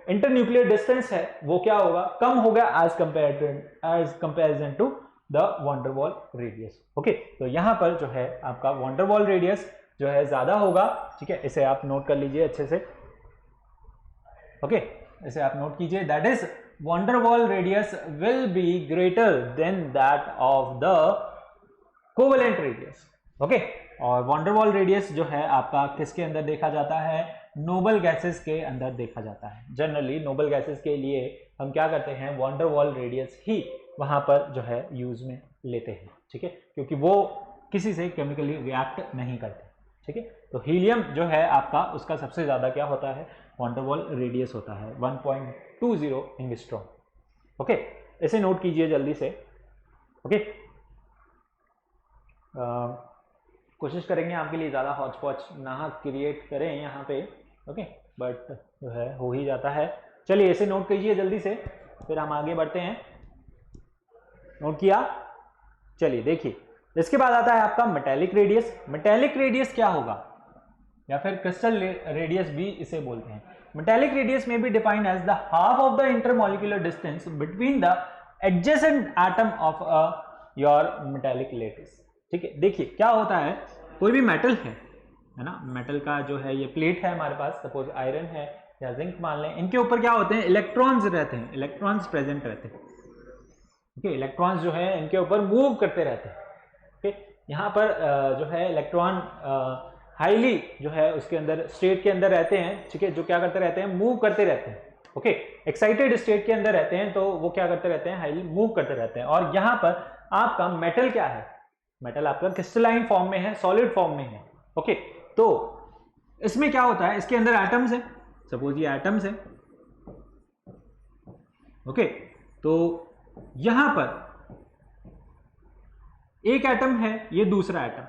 इंटरन्यूक्लियर डिस्टेंस है वो क्या होगा, कम होगा as comparison to the van der Waals radius. Okay, तो यहां पर जो है आपका वॉन डेर वाल रेडियस जो है ज्यादा होगा। ठीक है, इसे आप नोट कर लीजिए अच्छे से। ओके, इसे आप नोट कीजिए, that is van der Waals radius will be greater than that of the covalent radius. Okay, और वॉन डेर वाल रेडियस जो है आपका किसके अंदर देखा जाता है, नोबल गैसेस के अंदर देखा जाता है। जनरली नोबल गैसेस के लिए हम क्या करते हैं, वॉन डेर वाल रेडियस ही वहां पर जो है यूज में लेते हैं। ठीक है, क्योंकि वो किसी से केमिकली रिएक्ट नहीं करते। ठीक है, तो हीलियम जो है आपका उसका सबसे ज्यादा क्या होता है, वॉन डेर वाल रेडियस होता है 1.20 एंगस्ट्रॉम। ओके, इसे नोट कीजिए जल्दी से। ओके, कोशिश करेंगे आपके लिए ज़्यादा हॉचपॉच ना क्रिएट करें यहाँ पे। ओके, बट जो है हो ही जाता है। चलिए इसे नोट कीजिए जल्दी से, फिर हम आगे बढ़ते हैं। नोट किया, चलिए देखिए, इसके बाद आता है आपका मेटेलिक रेडियस। मेटेलिक रेडियस क्या होगा, या फिर क्रिस्टल रेडियस भी इसे बोलते हैं। Metallic radius may be defined as the half of the intermolecular distance between the adjacent atom of your metallic lattice. ठीक है, देखिए क्या होता है, कोई भी मेटल है ना, मेटल का जो है ये प्लेट है हमारे पास, सपोज आयरन है या जिंक मान लें, इनके ऊपर क्या होते हैं, इलेक्ट्रॉन्स रहते हैं, इलेक्ट्रॉन्स प्रेजेंट रहते हैं। ठीक है, इलेक्ट्रॉन्स जो है इनके ऊपर मूव करते रहते हैं। यहाँ पर जो है इलेक्ट्रॉन हाईली जो है उसके अंदर स्टेट के अंदर रहते हैं। ठीक है, जो क्या करते रहते हैं, मूव करते रहते हैं। ओके, एक्साइटेड स्टेट के अंदर रहते हैं, तो वो क्या करते रहते हैं, हाईली मूव करते रहते हैं। और यहाँ पर आपका मेटल क्या है, मेटल आपका क्रिस्टलाइन फॉर्म में है, सॉलिड फॉर्म में है। ओके, तो इसमें क्या होता है, इसके अंदर एटम्स है, सपोज ये एटम्स है। ओके, तो यहां पर एक एटम है, ये दूसरा एटम।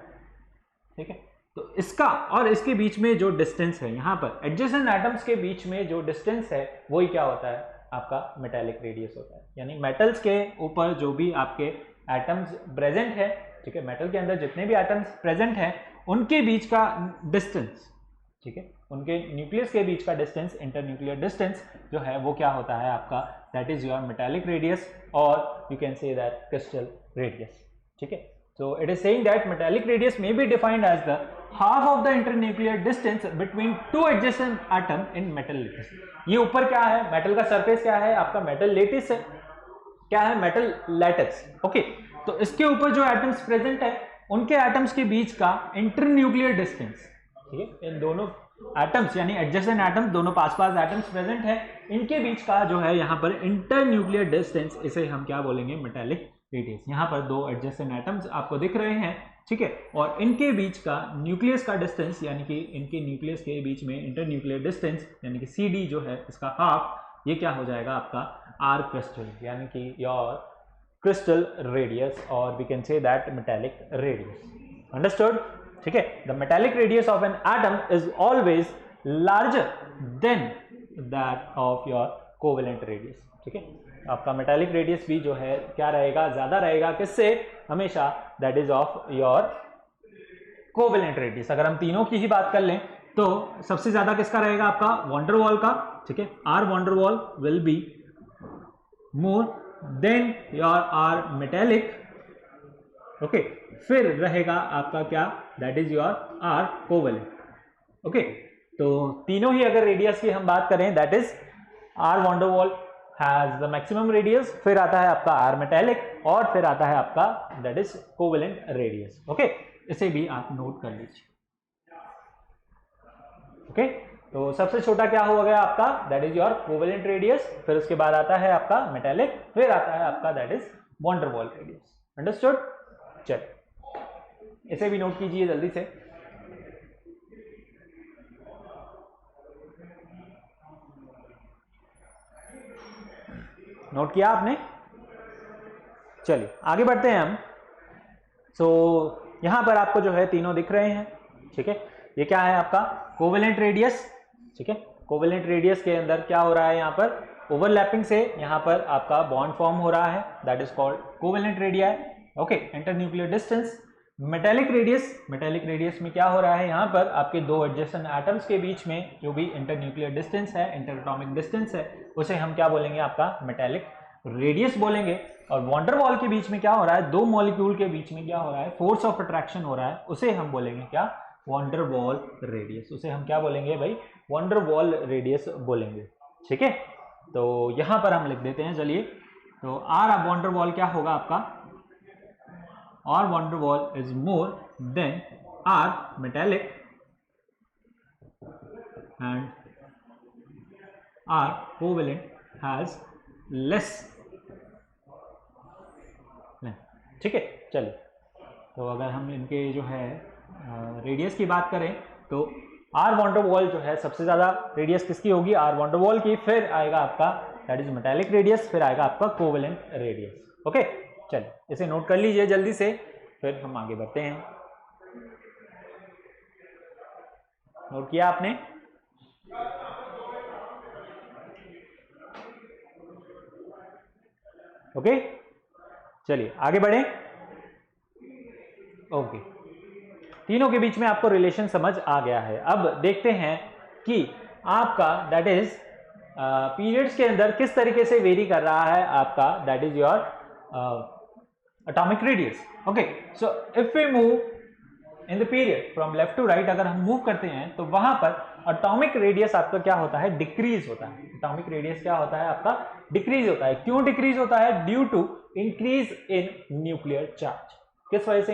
ठीक है, तो इसका और इसके बीच में जो डिस्टेंस है, यहां पर एडजेसेंट एटम्स के बीच में जो डिस्टेंस है वही क्या होता है, आपका मेटेलिक रेडियस होता है। यानी मेटल्स के ऊपर जो भी आपके एटम्स प्रेजेंट है, ठीक है, मेटल के अंदर जितने भी एटम्स प्रेजेंट हैं उनके बीच का डिस्टेंस, ठीक है, उनके न्यूक्लियस के बीच का डिस्टेंस, इंटरन्यूक्लियर डिस्टेंस जो है वो क्या होता है आपका, that is your metallic radius, और you can say that crystal radius. ठीक है, so it is saying that metallic radius may be defined as the half of the internuclear distance between two adjacent atom in metal lattice। ये ऊपर क्या है, metal का surface क्या है आपका, मेटल लेटिस है, क्या है, मेटल लैटिस। ओके, तो इसके ऊपर जो एटम्स प्रेजेंट है उनके एटम्स के बीच का इंटरन्यूक्लियर डिस्टेंस, ठीक है, इन दोनों एटम्स यानी एडजेसेंट एटम्स, दोनों पास पास एटम्स प्रेजेंट है, इनके बीच का जो है यहाँ पर इंटरन्यूक्लियर डिस्टेंस, इसे हम क्या बोलेंगे, मेटेलिक रेडियस। यहाँ पर दो एडजेसेंट एटम्स आपको दिख रहे हैं, ठीक है, और इनके बीच का न्यूक्लियस का डिस्टेंस, यानी कि इनके न्यूक्लियस के बीच में इंटरन्यूक्लियर डिस्टेंस यानी कि CD जो है इसका हाफ, ये क्या हो जाएगा आपका आर क्रिस्टल, यानी कि योर क्रिस्टल रेडियस, और we can say that metallic radius. Understood? ठीक है, the metallic radius of an atom is always larger than that of your covalent radius. ठीक है, आपका मेटेलिक रेडियस भी जो है क्या रहेगा, ज्यादा रहेगा, किससे, हमेशा, that is of your covalent radius. अगर हम तीनों की ही बात कर लें तो सबसे ज्यादा किसका रहेगा, आपका वॉन डेर वाल का। ठीक है, R van der Waals will be more than your R metallic. Okay, फिर रहेगा आपका क्या, that is your are covalent. Okay, तो तीनों ही अगर रेडियस की हम बात करें, that is R van der Waals has the maximum radius, फिर आता है आपका R metallic, और फिर आता है आपका that is covalent radius। Okay, इसे भी आप नोट कर लीजिए। ओके, तो सबसे छोटा क्या हो गया आपका, that is your covalent radius, फिर उसके बाद आता है आपका metallic, फिर आता है आपका that is van der Waals radius। Understood? चलिए इसे भी नोट कीजिए जल्दी से। नोट किया आपने? चलिए आगे बढ़ते हैं हम। यहां पर आपको जो है तीनों दिख रहे हैं, ठीक है। ये क्या है आपका कोवेलेंट रेडियस, ठीक है। कोवेलेंट रेडियस के अंदर क्या हो रहा है, यहाँ पर ओवरलैपिंग से यहाँ पर आपका बॉन्ड फॉर्म हो रहा है, that is called covalent radii, okay. Internuclear distance. Metallic radius, metallic radius में क्या हो रहा है, यहाँ पर आपके दो एडजेसेंट एटम्स के बीच में जो भी इंटरन्यूक्लियर डिस्टेंस है, इंटर एटॉमिक डिस्टेंस है, उसे हम क्या बोलेंगे, आपका मेटेलिक रेडियस बोलेंगे। और वॉन डेर वाल के बीच में क्या हो रहा है, दो मॉलिक्यूल के बीच में क्या हो रहा है, फोर्स ऑफ अट्रैक्शन हो रहा है, उसे हम बोलेंगे क्या, वॉन डेर वाल रेडियस। उसे हम क्या बोलेंगे भाई, वॉन डेर वाल रेडियस बोलेंगे, ठीक है। तो यहां पर हम लिख देते हैं, चलिए। तो आर वॉन डेर वाल क्या होगा आपका, R van der Waals is more than R metallic and R covalent has less, ठीक है। चलिए, तो अगर हम इनके जो है रेडियस की बात करें तो आर वॉन डेर वाल जो है सबसे ज्यादा रेडियस किसकी होगी, आर वॉन डेर वाल की, फिर आएगा आपका दैट इज मेटेलिक रेडियस, फिर आएगा आपका कोवेलेंट रेडियस, ओके। चलिए इसे नोट कर लीजिए जल्दी से, फिर हम आगे बढ़ते हैं। नोट किया आपने? ओके, चलिए आगे बढ़े। ओके, तीनों के बीच में आपको रिलेशन समझ आ गया है। अब देखते हैं कि आपका दैट इज पीरियड्स के अंदर किस तरीके से वेरी कर रहा है आपका that is your atomic radius, okay. So if we move in the period from left to right, अगर हम मूव करते हैं तो वहां पर एटॉमिक रेडियस आपका क्या होता है, डिक्रीज होता है। एटॉमिक रेडियस क्या होता है आपका, डिक्रीज होता है। क्यों डिक्रीज होता है, due to increase in nuclear charge. किस वजह से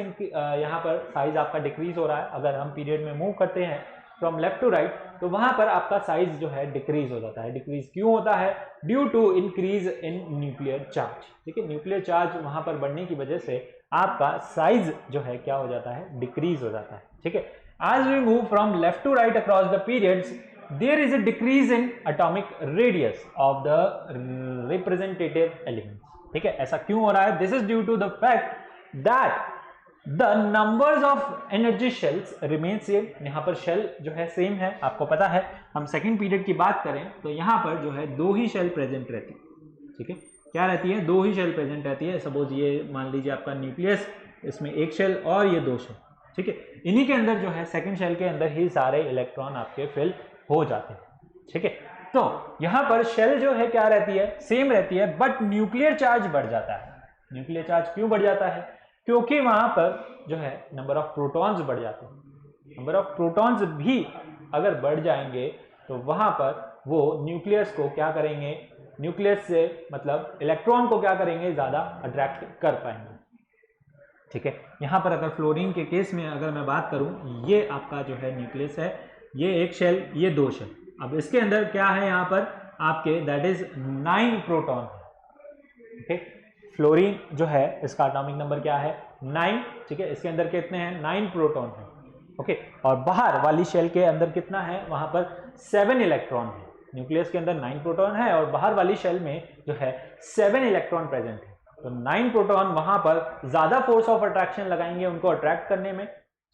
यहाँ पर साइज आपका डिक्रीज हो रहा है, अगर हम पीरियड में मूव करते हैं फ्रॉम लेफ्ट टू राइट तो वहां पर आपका साइज जो है डिक्रीज हो जाता है। डिक्रीज क्यों होता है, due to increase in nuclear charge, ठीक है। न्यूक्लियर चार्ज वहां पर बढ़ने की वजह से आपका साइज जो है क्या हो जाता है, डिक्रीज हो जाता है, ठीक है। As we move from left to right across the periods, there is a decrease in atomic radius of the representative elements, ठीक है। ऐसा क्यों हो रहा है, this is due to the fact that the numbers of energy shells remain same। यहाँ पर shell जो है सेम है, आपको पता है। हम सेकेंड पीरियड की बात करें तो यहाँ पर जो है दो ही शेल प्रेजेंट रहती है, ठीक है। क्या रहती है, दो ही शेल प्रेजेंट रहती है। सपोज ये मान लीजिए आपका न्यूक्लियस, इसमें एक शेल और ये दो शेल, ठीक है। इन्हीं के अंदर जो है सेकंड शेल के अंदर ही सारे इलेक्ट्रॉन आपके फिल हो जाते हैं, ठीक है। तो यहाँ पर शेल जो है क्या रहती है, सेम रहती है, बट न्यूक्लियर चार्ज बढ़ जाता है। न्यूक्लियर चार्ज क्यों बढ़ जाता है, क्योंकि वहां पर जो है नंबर ऑफ प्रोटॉन्स बढ़ जाते हैं। नंबर ऑफ प्रोटॉन्स भी अगर बढ़ जाएंगे तो वहां पर वो न्यूक्लियस को क्या करेंगे, न्यूक्लियस से मतलब इलेक्ट्रॉन को क्या करेंगे, ज्यादा अट्रैक्ट कर पाएंगे, ठीक है। यहां पर अगर फ्लोरीन के केस में अगर मैं बात करूं, ये आपका जो है न्यूक्लियस है, ये एक शेल, ये दो शेल। अब इसके अंदर क्या है, यहां पर आपके दैट इज 9 प्रोटॉन, ठीक है। फ्लोरीन जो है इसका एटॉमिक नंबर क्या है, 9, ठीक है। इसके अंदर कितने हैं, 9 प्रोटॉन है, ओके। और बाहर वाली शेल के अंदर कितना है, वहां पर 7 इलेक्ट्रॉन है। न्यूक्लियस के अंदर 9 प्रोटॉन है और बाहर वाली शेल में जो है 7 इलेक्ट्रॉन प्रेजेंट है। तो 9 प्रोटॉन वहां पर ज्यादा फोर्स ऑफ अट्रैक्शन लगाएंगे उनको अट्रैक्ट करने में,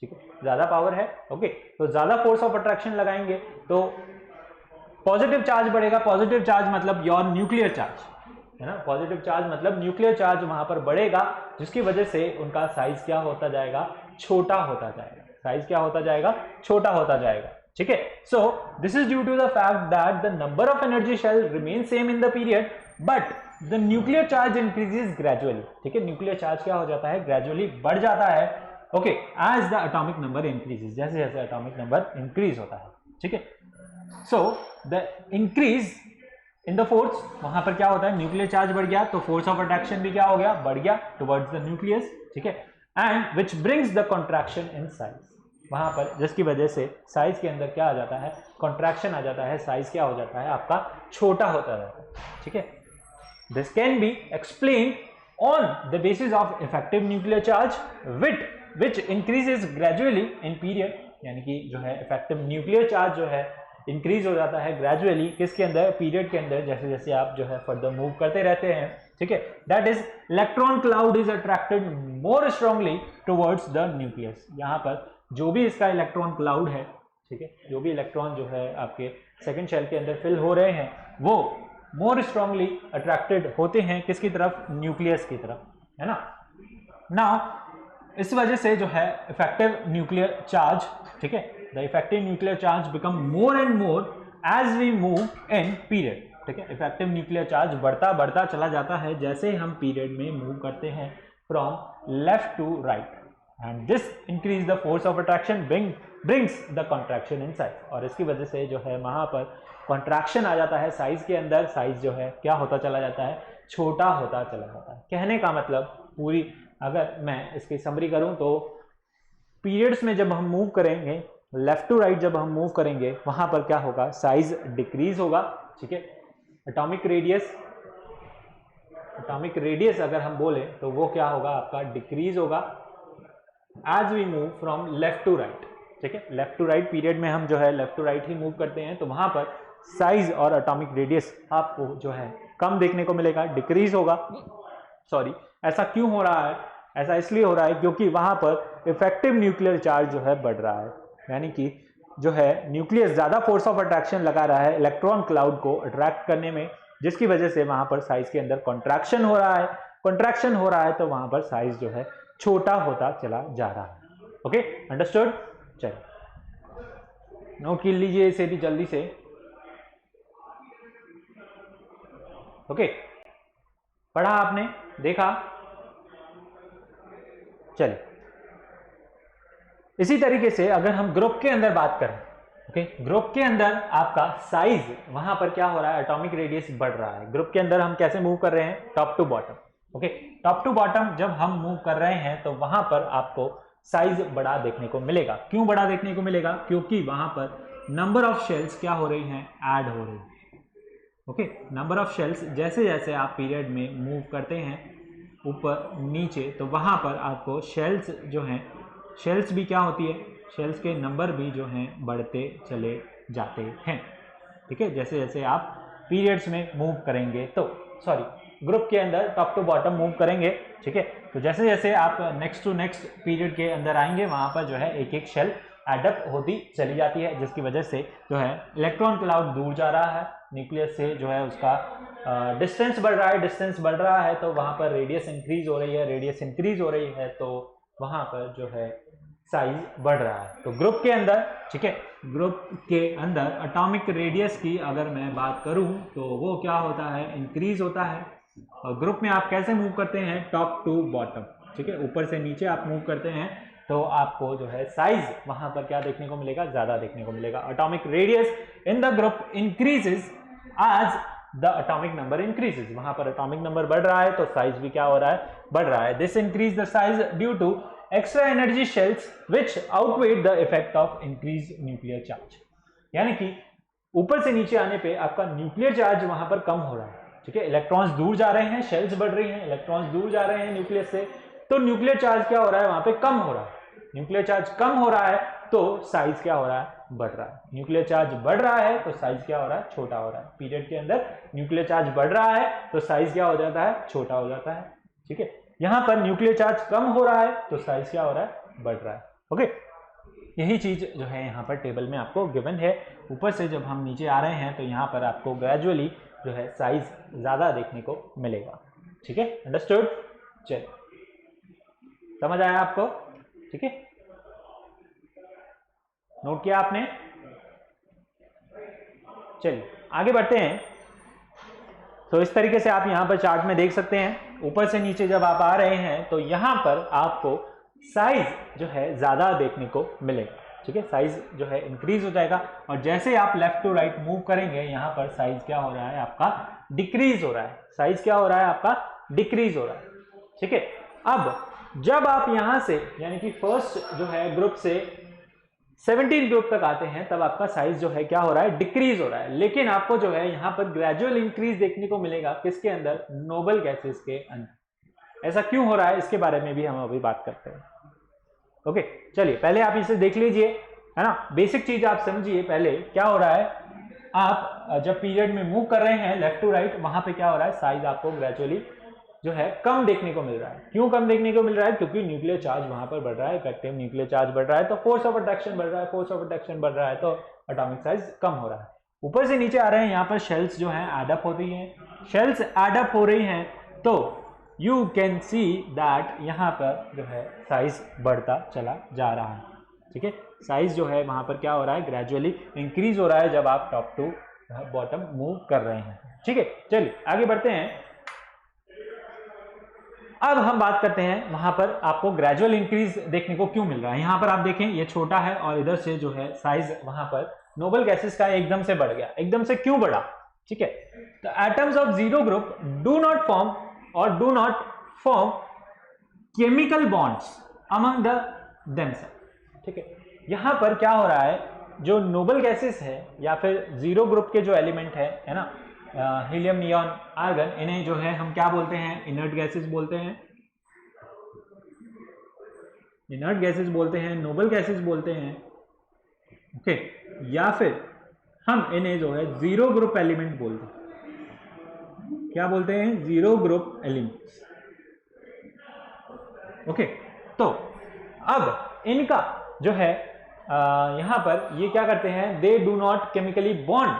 ठीक है, ज्यादा पावर है, ओके। तो ज्यादा फोर्स ऑफ अट्रैक्शन लगाएंगे तो पॉजिटिव चार्ज बढ़ेगा। पॉजिटिव चार्ज मतलब योर न्यूक्लियर चार्ज है ना, पॉजिटिव चार्ज मतलब न्यूक्लियर चार्ज वहां पर बढ़ेगा, जिसकी वजह से उनका साइज क्या होता जाएगा, छोटा होता जाएगा। साइज क्या होता जाएगा, छोटा होता जाएगा, ठीक है। So this is due to the fact that the number of energy shell remain same in the period but the nuclear charge increases gradually, ठीक है। न्यूक्लियर चार्ज क्या हो जाता है, ग्रेजुअली बढ़ जाता है, okay, as the atomic number increases, जैसे जैसे एटॉमिक नंबर इंक्रीज होता है, ठीक है। So the increase in the force, वहां पर क्या होता है, न्यूक्लियर चार्ज बढ़ गया तो फोर्स ऑफ अट्रैक्शन भी क्या हो गया, बढ़ गया टुवर्ड्स द न्यूक्लियस, ठीक है। And which brings the contraction in size, वहां पर जिसकी वजह से साइज के अंदर क्या आ जाता है, कॉन्ट्रैक्शन आ जाता है, साइज क्या हो जाता है आपका, छोटा होता जाता है, ठीक है। This can be explain on the basis of effective nuclear charge which increases gradually in period, यानी कि जो है इफेक्टिव न्यूक्लियर चार्ज जो है इंक्रीज हो जाता है ग्रेजुअली किसके अंदर, पीरियड के अंदर, जैसे जैसे आप जो है फर्दर मूव करते रहते हैं, ठीक है। That is electron cloud is attracted more strongly towards the nucleus. यहाँ पर जो भी इसका इलेक्ट्रॉन क्लाउड है, ठीक है, जो भी इलेक्ट्रॉन जो है आपके सेकंड शेल के अंदर फिल हो रहे हैं वो मोर स्ट्रांगली अट्रैक्टेड होते हैं किसकी तरफ, न्यूक्लियस की तरफ, है ना। नाउ इस वजह से जो है इफेक्टिव न्यूक्लियर चार्ज, ठीक है, the effective nuclear charge become more and more as we move in period, ठीक है। इफेक्टिव न्यूक्लियर चार्ज बढ़ता बढ़ता चला जाता है जैसे हम पीरियड में मूव करते हैं from left to right, and this increase the force of attraction brings the contraction in size, और इसकी वजह से जो है वहां पर कॉन्ट्रैक्शन आ जाता है साइज के अंदर, साइज जो है क्या होता चला जाता है, छोटा होता चला जाता है। कहने का मतलब पूरी अगर मैं इसकी समरी करूं तो पीरियड्स में जब हम मूव करेंगे लेफ्ट टू राइट, जब हम मूव करेंगे वहां पर क्या होगा, साइज डिक्रीज होगा, ठीक है। एटॉमिक रेडियस अगर हम बोले तो वो क्या होगा आपका, डिक्रीज होगा as we move from left to right, ठीक है। लेफ्ट टू राइट पीरियड में हम जो है लेफ्ट टू राइट ही मूव करते हैं तो वहां पर साइज और एटॉमिक रेडियस आपको जो है कम देखने को मिलेगा, डिक्रीज होगा। सॉरी, ऐसा क्यों हो रहा है, ऐसा इसलिए हो रहा है क्योंकि वहां पर इफेक्टिव न्यूक्लियर चार्ज जो है बढ़ रहा है, यानी कि जो है न्यूक्लियस ज्यादा फोर्स ऑफ अट्रैक्शन लगा रहा है इलेक्ट्रॉन क्लाउड को अट्रैक्ट करने में, जिसकी वजह से वहां पर साइज के अंदर कॉन्ट्रैक्शन हो रहा है। कॉन्ट्रैक्शन हो रहा है तो वहां पर साइज जो है छोटा होता चला जा रहा है। Okay, understood. चलिए नोट कर लीजिए इसे भी जल्दी से। ओके, पढ़ा आपने, देखा, चलिए इसी तरीके से अगर हम ग्रुप के अंदर बात करें, ओके, ग्रुप के अंदर आपका साइज वहां पर क्या हो रहा है, एटॉमिक रेडियस बढ़ रहा है। ग्रुप के अंदर हम कैसे मूव कर रहे हैं, top to bottom, okay. Top to bottom जब हम मूव कर रहे हैं तो वहां पर आपको साइज बड़ा देखने को मिलेगा। क्यों बड़ा देखने को मिलेगा, क्योंकि वहां पर नंबर ऑफ शेल्स क्या हो रही हैं, ऐड हो रही है, ओके। नंबर ऑफ शेल्स जैसे जैसे आप पीरियड में मूव करते हैं ऊपर नीचे तो वहां पर आपको शेल्स जो हैं, शेल्स भी क्या होती है, शेल्स के नंबर भी जो हैं बढ़ते चले जाते हैं, ठीक है। जैसे जैसे आप पीरियड्स में मूव करेंगे तो ग्रुप के अंदर टॉप टू बॉटम मूव करेंगे, ठीक है। तो जैसे जैसे आप नेक्स्ट टू नेक्स्ट पीरियड के अंदर आएंगे वहां पर जो है एक एक शेल एडअप होती चली जाती है, जिसकी वजह से जो है इलेक्ट्रॉन क्लाउड दूर जा रहा है न्यूक्लियस से, जो है उसका डिस्टेंस बढ़ रहा है। डिस्टेंस बढ़ रहा है तो वहां पर रेडियस इंक्रीज हो रही है, रेडियस इंक्रीज हो रही है तो वहां पर जो है साइज बढ़ रहा है। तो ग्रुप के अंदर, ठीक है, ग्रुप के अंदर एटॉमिक रेडियस की अगर मैं बात करूं तो वो क्या होता है, इंक्रीज होता है। और ग्रुप में आप कैसे मूव करते हैं, टॉप टू बॉटम, ठीक है, ऊपर से नीचे आप मूव करते हैं तो आपको जो है साइज वहां पर क्या देखने को मिलेगा, ज्यादा देखने को मिलेगा। Atomic radius in the group increases as the atomic number increases. वहां पर एटॉमिक नंबर बढ़ रहा है तो साइज भी क्या हो रहा है, बढ़ रहा है। This increase the size due to extra energy shells which outweigh the effect of increase nuclear charge. यानी कि ऊपर से नीचे आने पे आपका न्यूक्लियर चार्ज वहां पर कम हो रहा है, ठीक है। इलेक्ट्रॉन्स दूर जा रहे हैं, शेल्स बढ़ रही हैं, इलेक्ट्रॉन्स दूर जा रहे हैं न्यूक्लियस से, तो न्यूक्लियर चार्ज क्या हो रहा है, वहां पे कम हो रहा है। न्यूक्लियर चार्ज कम हो रहा है तो साइज क्या हो रहा है, बढ़ रहा है। न्यूक्लियर चार्ज बढ़ रहा है तो साइज क्या हो रहा है, छोटा हो रहा है। पीरियड के अंदर न्यूक्लियर चार्ज बढ़ रहा है तो साइज क्या हो जाता है, छोटा हो जाता है, ठीक है। यहां पर न्यूक्लियर चार्ज कम हो रहा है तो साइज क्या हो रहा है, बढ़ रहा है, ओके। यही चीज जो है यहाँ पर टेबल में आपको गिवन है। ऊपर से जब हम नीचे आ रहे हैं तो यहाँ पर आपको ग्रेजुअली जो है साइज ज्यादा देखने को मिलेगा, ठीक है, अंडरस्टूड। चलिए समझ आया आपको, ठीक है, नोट किया आपने। चलिए आगे बढ़ते हैं। तो इस तरीके से आप यहां पर चार्ट में देख सकते हैं, ऊपर से नीचे जब आप आ रहे हैं तो यहां पर आपको साइज जो है ज्यादा देखने को मिलेगा, ठीक है। साइज जो है इंक्रीज हो जाएगा और जैसे आप लेफ्ट टू राइट मूव करेंगे यहां पर साइज क्या हो रहा है, आपका डिक्रीज हो रहा है। साइज क्या हो रहा है, आपका डिक्रीज हो रहा है, ठीक है। अब जब आप यहां से यानी कि फर्स्ट जो है ग्रुप से 17 ग्रुप तक आते हैं तब आपका साइज जो है क्या हो रहा है, डिक्रीज हो रहा है। लेकिन आपको जो है यहां पर ग्रेजुअल इंक्रीज देखने को मिलेगा किसके अंदर, नोबल गैसेस के अंदर। ऐसा क्यों हो रहा है इसके बारे में भी हम अभी बात करते हैं, ओके। चलिए पहले आप इसे देख लीजिए, है ना, बेसिक चीज आप समझिए। पहले क्या हो रहा है, आप जब पीरियड में मूव कर रहे हैं लेफ्ट टू राइट, वहां पे क्या हो रहा है, साइज आपको ग्रेजुअली जो है कम देखने को मिल रहा है। क्यों कम देखने को मिल रहा है? क्योंकि न्यूक्लियर चार्ज वहां पर बढ़ रहा है, इफेक्टिव न्यूक्लियर चार्ज बढ़ रहा है, तो फोर्स ऑफ अट्रैक्शन बढ़ रहा है, फोर्स ऑफ अट्रैक्शन बढ़ रहा है तो एटॉमिक साइज कम हो रहा है। ऊपर से नीचे आ रहे हैं, यहाँ पर शेल्स जो है एडअप होती हैं, शेल्स एडअप हो रही हैं, तो यू कैन सी दैट यहाँ पर जो है साइज बढ़ता चला जा रहा है। ठीक है, साइज जो है वहां पर क्या हो रहा है, ग्रेजुअली इंक्रीज हो रहा है जब आप टॉप टू बॉटम मूव कर रहे हैं। ठीक है, चलिए आगे बढ़ते हैं। अब हम बात करते हैं वहां पर आपको ग्रेजुअल इंक्रीज देखने को क्यों मिल रहा है। यहां पर आप देखें ये छोटा है और इधर से जो है साइज वहां पर नोबल गैसेस का एकदम से बढ़ गया। एकदम से क्यों बढ़ा? ठीक है, the atoms of zero group do not form और do not form chemical bonds among the themselves. ठीक है, यहां पर क्या हो रहा है, जो नोबल गैसेस है या फिर जीरो ग्रुप के जो एलिमेंट है ना, हीलियम, नियॉन, आर्गन, इन्हें जो है हम क्या बोलते हैं, इनर्ट गैसेस बोलते हैं, इनर्ट गैसेस बोलते हैं, नोबल गैसेस बोलते हैं। ओके, या फिर हम इन्हें जो है जीरो ग्रुप एलिमेंट बोलते हैं। क्या बोलते हैं? Zero group elements. ओके, तो अब इनका जो है यहां पर ये क्या करते हैं, they do not chemically bond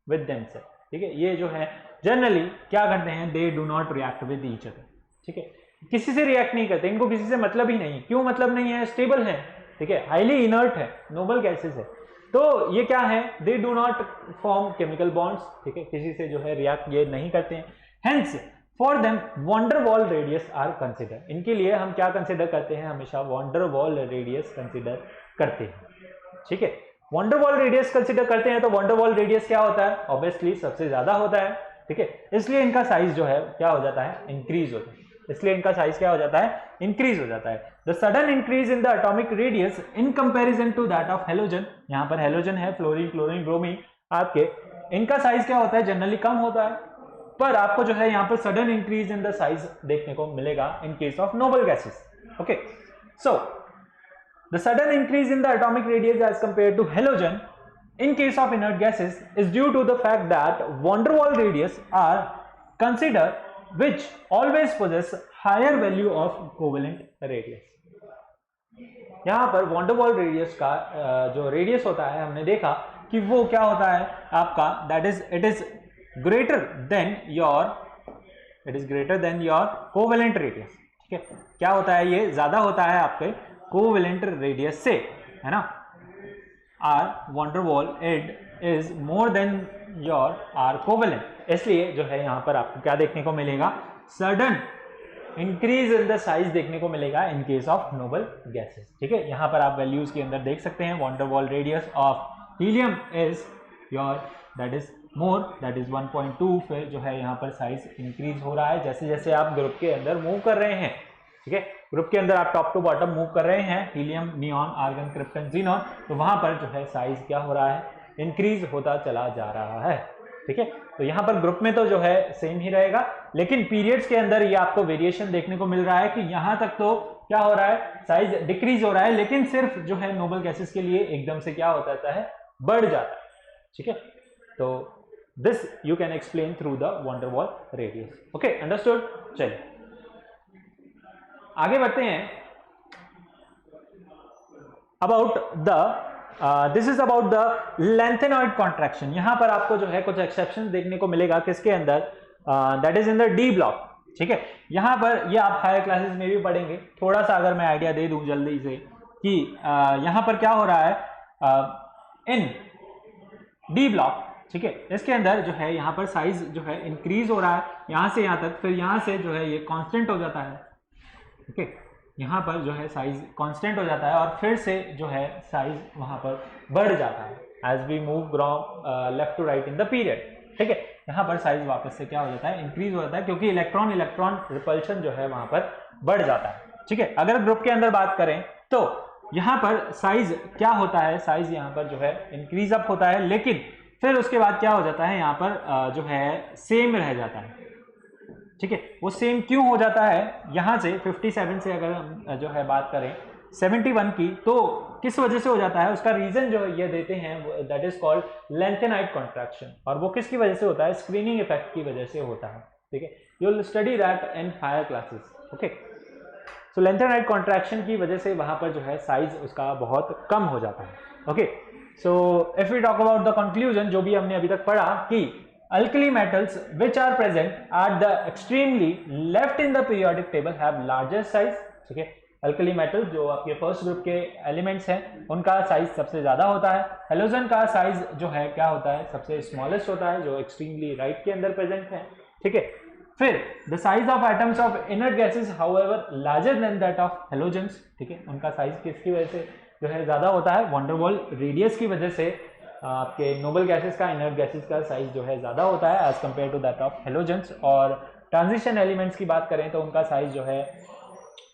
with themself. ठीक है, ये जो है जनरली क्या करते हैं, they do not react with each other. ठीक है, किसी से रिएक्ट नहीं करते, इनको किसी से मतलब ही नहीं। क्यों मतलब नहीं है? स्टेबल है। ठीक है, हाईली इनर्ट है, नोबल गैसेस है, तो ये क्या है, दे do not form chemical bonds. ठीक है, किसी से जो है रिएक्ट ये नहीं करते हैं। Hence for them van der Waals radius are consider. इनके लिए हम क्या कंसिडर करते हैं, हमेशा von der Waals radius consider करते हैं। ठीक है, von der Waals radius consider करते हैं, तो वॉन डर वॉल रेडियस क्या होता है, ऑब्वियसली सबसे ज्यादा होता है। ठीक है, इसलिए इनका साइज जो है क्या हो जाता है, इंक्रीज होता है। इसलिए इनका साइज क्या हो जाता है, इंक्रीज हो जाता है। The sudden increase in the atomic radius in comparison to that of halogen, यहां पर हेलोजन है, फ्लोरीन, क्लोरीन, ब्रोमीन, आपके इनका साइज क्या होता है, जनरली कम होता है। पर आपको जो है यहां पर sudden increase in the size देखने को मिलेगा in case of noble gases. Okay, so the sudden increase in the atomic radius as compared to halogen in case of inert gases is due to the fact that van der Waals radius are considered which always possess higher value of covalent radius। यहां पर van der Waals radius का जो radius होता है, हमने देखा कि वो क्या होता है आपका, that is it is greater than your covalent radius। ठीक है, क्या होता है, ये ज्यादा होता है आपके कोवेलेंट रेडियस से, है ना। R van der Waals it is more than your are covalent, इसलिए जो है यहां पर आपको क्या देखने को मिलेगा, sudden increase in the size देखने को मिलेगा in case of noble gases. ठीक है, यहां पर आप वैल्यूज के अंदर देख सकते हैं, van der Waals radius of helium is your that is more, that is 1.2। फिर जो है यहाँ पर साइज इंक्रीज हो रहा है जैसे जैसे आप ग्रुप के अंदर मूव कर रहे हैं। ठीक है, ग्रुप के अंदर आप टॉप टू बॉटम मूव कर रहे हैं, helium, neon, argon, krypton, xenon, तो वहां पर जो है साइज क्या हो रहा है, इंक्रीज होता चला जा रहा है। ठीक है, तो यहाँ पर ग्रुप में तो जो है सेम ही रहेगा, लेकिन पीरियड्स के अंदर ये आपको वेरिएशन देखने को मिल रहा है कि यहाँ तक तो क्या हो रहा है, साइज डिक्रीज हो रहा है, लेकिन सिर्फ जो है नोबल गैसेस के लिए एकदम से क्या होता है, बढ़ जाता है। ठीक है, तो this you can explain through the van der Waals radius. Okay, understood. चलिए आगे बढ़ते हैं। About the this is about the lanthanoid contraction. यहां पर आपको जो है कुछ एक्सेप्शन देखने को मिलेगा, किसके अंदर, that is in the D block. ठीक है, यहां पर ये आप हायर क्लासेस में भी पढ़ेंगे। थोड़ा सा अगर मैं आइडिया दे दूं जल्दी से कि यहां पर क्या हो रहा है इन डी ब्लॉक। ठीक है, इसके अंदर जो है यहाँ पर साइज जो है इंक्रीज हो रहा है यहां से यहां तक, फिर यहां से जो है ये कांस्टेंट हो जाता है। ओके, यहाँ पर जो है साइज कांस्टेंट हो जाता है और फिर से जो है साइज वहां पर बढ़ जाता है as we move from left to right in the period. ठीक है, यहाँ पर साइज वापस से क्या हो जाता है, इंक्रीज हो जाता है, क्योंकि इलेक्ट्रॉन इलेक्ट्रॉन रिपल्शन जो है वहां पर बढ़ जाता है। ठीक है, अगर ग्रुप के अंदर बात करें तो यहाँ पर साइज क्या होता है, साइज यहाँ पर जो है इंक्रीज अप होता है, लेकिन फिर उसके बाद क्या हो जाता है, यहाँ पर जो है सेम रह जाता है। ठीक है, वो सेम क्यों हो जाता है, यहां से 57 से अगर हम जो है बात करें 71 की, तो किस वजह से हो जाता है उसका रीजन जो ये देते हैं, that is called lanthanide contraction, और वो किसकी वजह से होता है, स्क्रीनिंग इफेक्ट की वजह से होता है, ठीक है। You will study that in higher classes, okay. So lanthanide contraction की वजह से वहां पर जो है साइज उसका बहुत कम हो जाता है, okay. So if we talk about the conclusion, जो भी हमने अभी तक पढ़ा कि alkali metals which are present at the extremely left in the periodic table have larger size, ठीक है। अल्कली मेटल जो आपके फर्स्ट ग्रुप के एलिमेंट्स हैं उनका साइज सबसे ज्यादा होता है, हेलोजन का साइज जो है क्या होता है, सबसे स्मॉलेस्ट होता है, जो एक्सट्रीमली राइट के अंदर प्रेजेंट है, ठीक है। फिर the size of atoms of inert gases however larger than that of halogens, ठीक है। उनका साइज किसकी वजह से जो है ज्यादा होता है, वंडर वॉल रेडियस की वजह से आपके नोबल गैसेस का, इनर्ट गैसेस का साइज जो है ज्यादा होता है as compare to that of halogens. और ट्रांजिशन एलिमेंट्स की बात करें तो उनका साइज जो है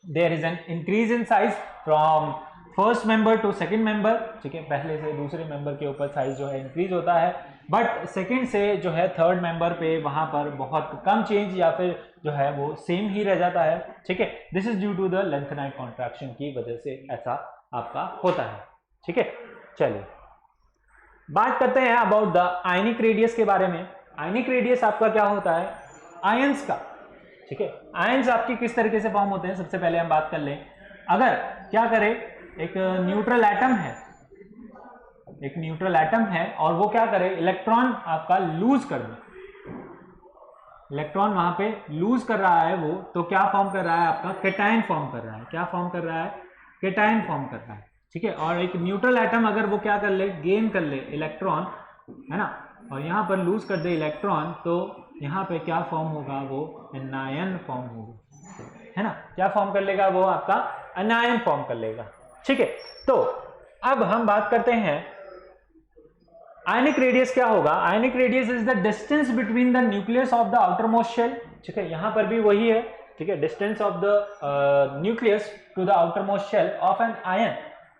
there is an increase in size from first member to second member, ठीक है। पहले से दूसरे मेंबर के ऊपर साइज जो है इंक्रीज होता है, बट सेकंड से जो है थर्ड मेंबर पे वहां पर बहुत कम चेंज या फिर जो है वो सेम ही रह जाता है, ठीक है। This is due to the lanthanide contraction की वजह से ऐसा आपका होता है, ठीक है। चलिए बात करते हैं अबाउट द आयनिक रेडियस के बारे में। आयनिक रेडियस आपका क्या होता है, आयंस का, ठीक है। आयंस आपकी किस तरीके से फॉर्म होते हैं, सबसे पहले हम बात कर लें। अगर क्या करें, एक न्यूट्रल एटम है, एक न्यूट्रल एटम है और वो क्या करे, इलेक्ट्रॉन आपका लूज कर दे, इलेक्ट्रॉन वहां पे लूज कर रहा है वो, तो क्या फॉर्म कर रहा है, आपका केटायन फॉर्म कर रहा है। क्या फॉर्म कर रहा है, केटायन फॉर्म कर रहा है, ठीक है। और एक न्यूट्रल एटम अगर वो क्या कर ले, गेन कर ले इलेक्ट्रॉन, है ना, और यहाँ पर लूज कर दे इलेक्ट्रॉन, तो यहाँ पे क्या फॉर्म होगा, वो एनायन फॉर्म होगा, है ना। क्या फॉर्म कर लेगा वो, आपका एनायन फॉर्म कर लेगा, ठीक है। तो अब हम बात करते हैं आयनिक रेडियस क्या होगा। Ionic radius is the distance between the nucleus of the outer most shell, ठीक है। यहां पर भी वही है, ठीक है, distance of the nucleus to the outer most shell of an ion.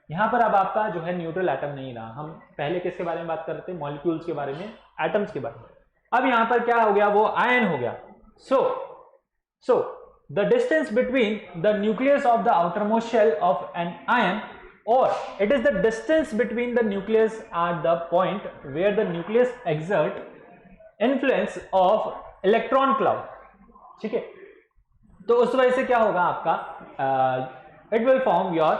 यहां पर अब आपका जो है न्यूट्रल एटम नहीं रहा, हम पहले किसके बारे में बात कर रहे थे, मॉलिक्यूल्स के बारे में, एटम्स के बारे में। अब यहां पर क्या हो गया, वो आयन हो गया। So the distance between the nucleus of the outer most shell of an ion, or it is the distance between the nucleus at the point where the nucleus exert influence of electron cloud, ठीक है। तो उस वजह से क्या होगा आपका, it will form your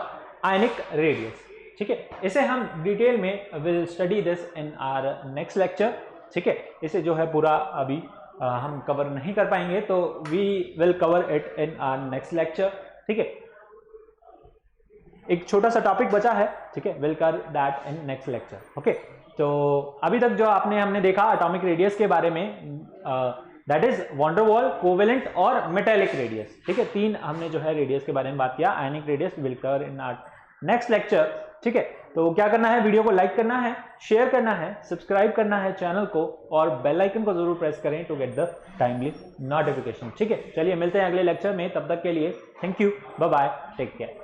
ionic radius, ठीक है। इसे हम डिटेल में will study this in our next lecture, ठीक है। इसे जो है पूरा अभी हम कवर नहीं कर पाएंगे, तो we will cover it in our next lecture, ठीक है। एक छोटा सा टॉपिक बचा है, ठीक है, विल कर that in next lecture, okay. तो अभी तक जो हमने देखा एटॉमिक रेडियस के बारे में, that is van der Waals, covalent और मेटेलिक रेडियस, ठीक है। तीन हमने जो है रेडियस के बारे में बात किया। आयनिक रेडियस विल कर इन आवर नेक्स्ट लेक्चर, ठीक है। तो क्या करना है, वीडियो को लाइक करना है, शेयर करना है, सब्सक्राइब करना है चैनल को, और बेल आइकन को जरूर प्रेस करें to get the timely notification, ठीक है। चलिए मिलते हैं अगले लेक्चर में, तब तक के लिए thank you, bye bye, take care.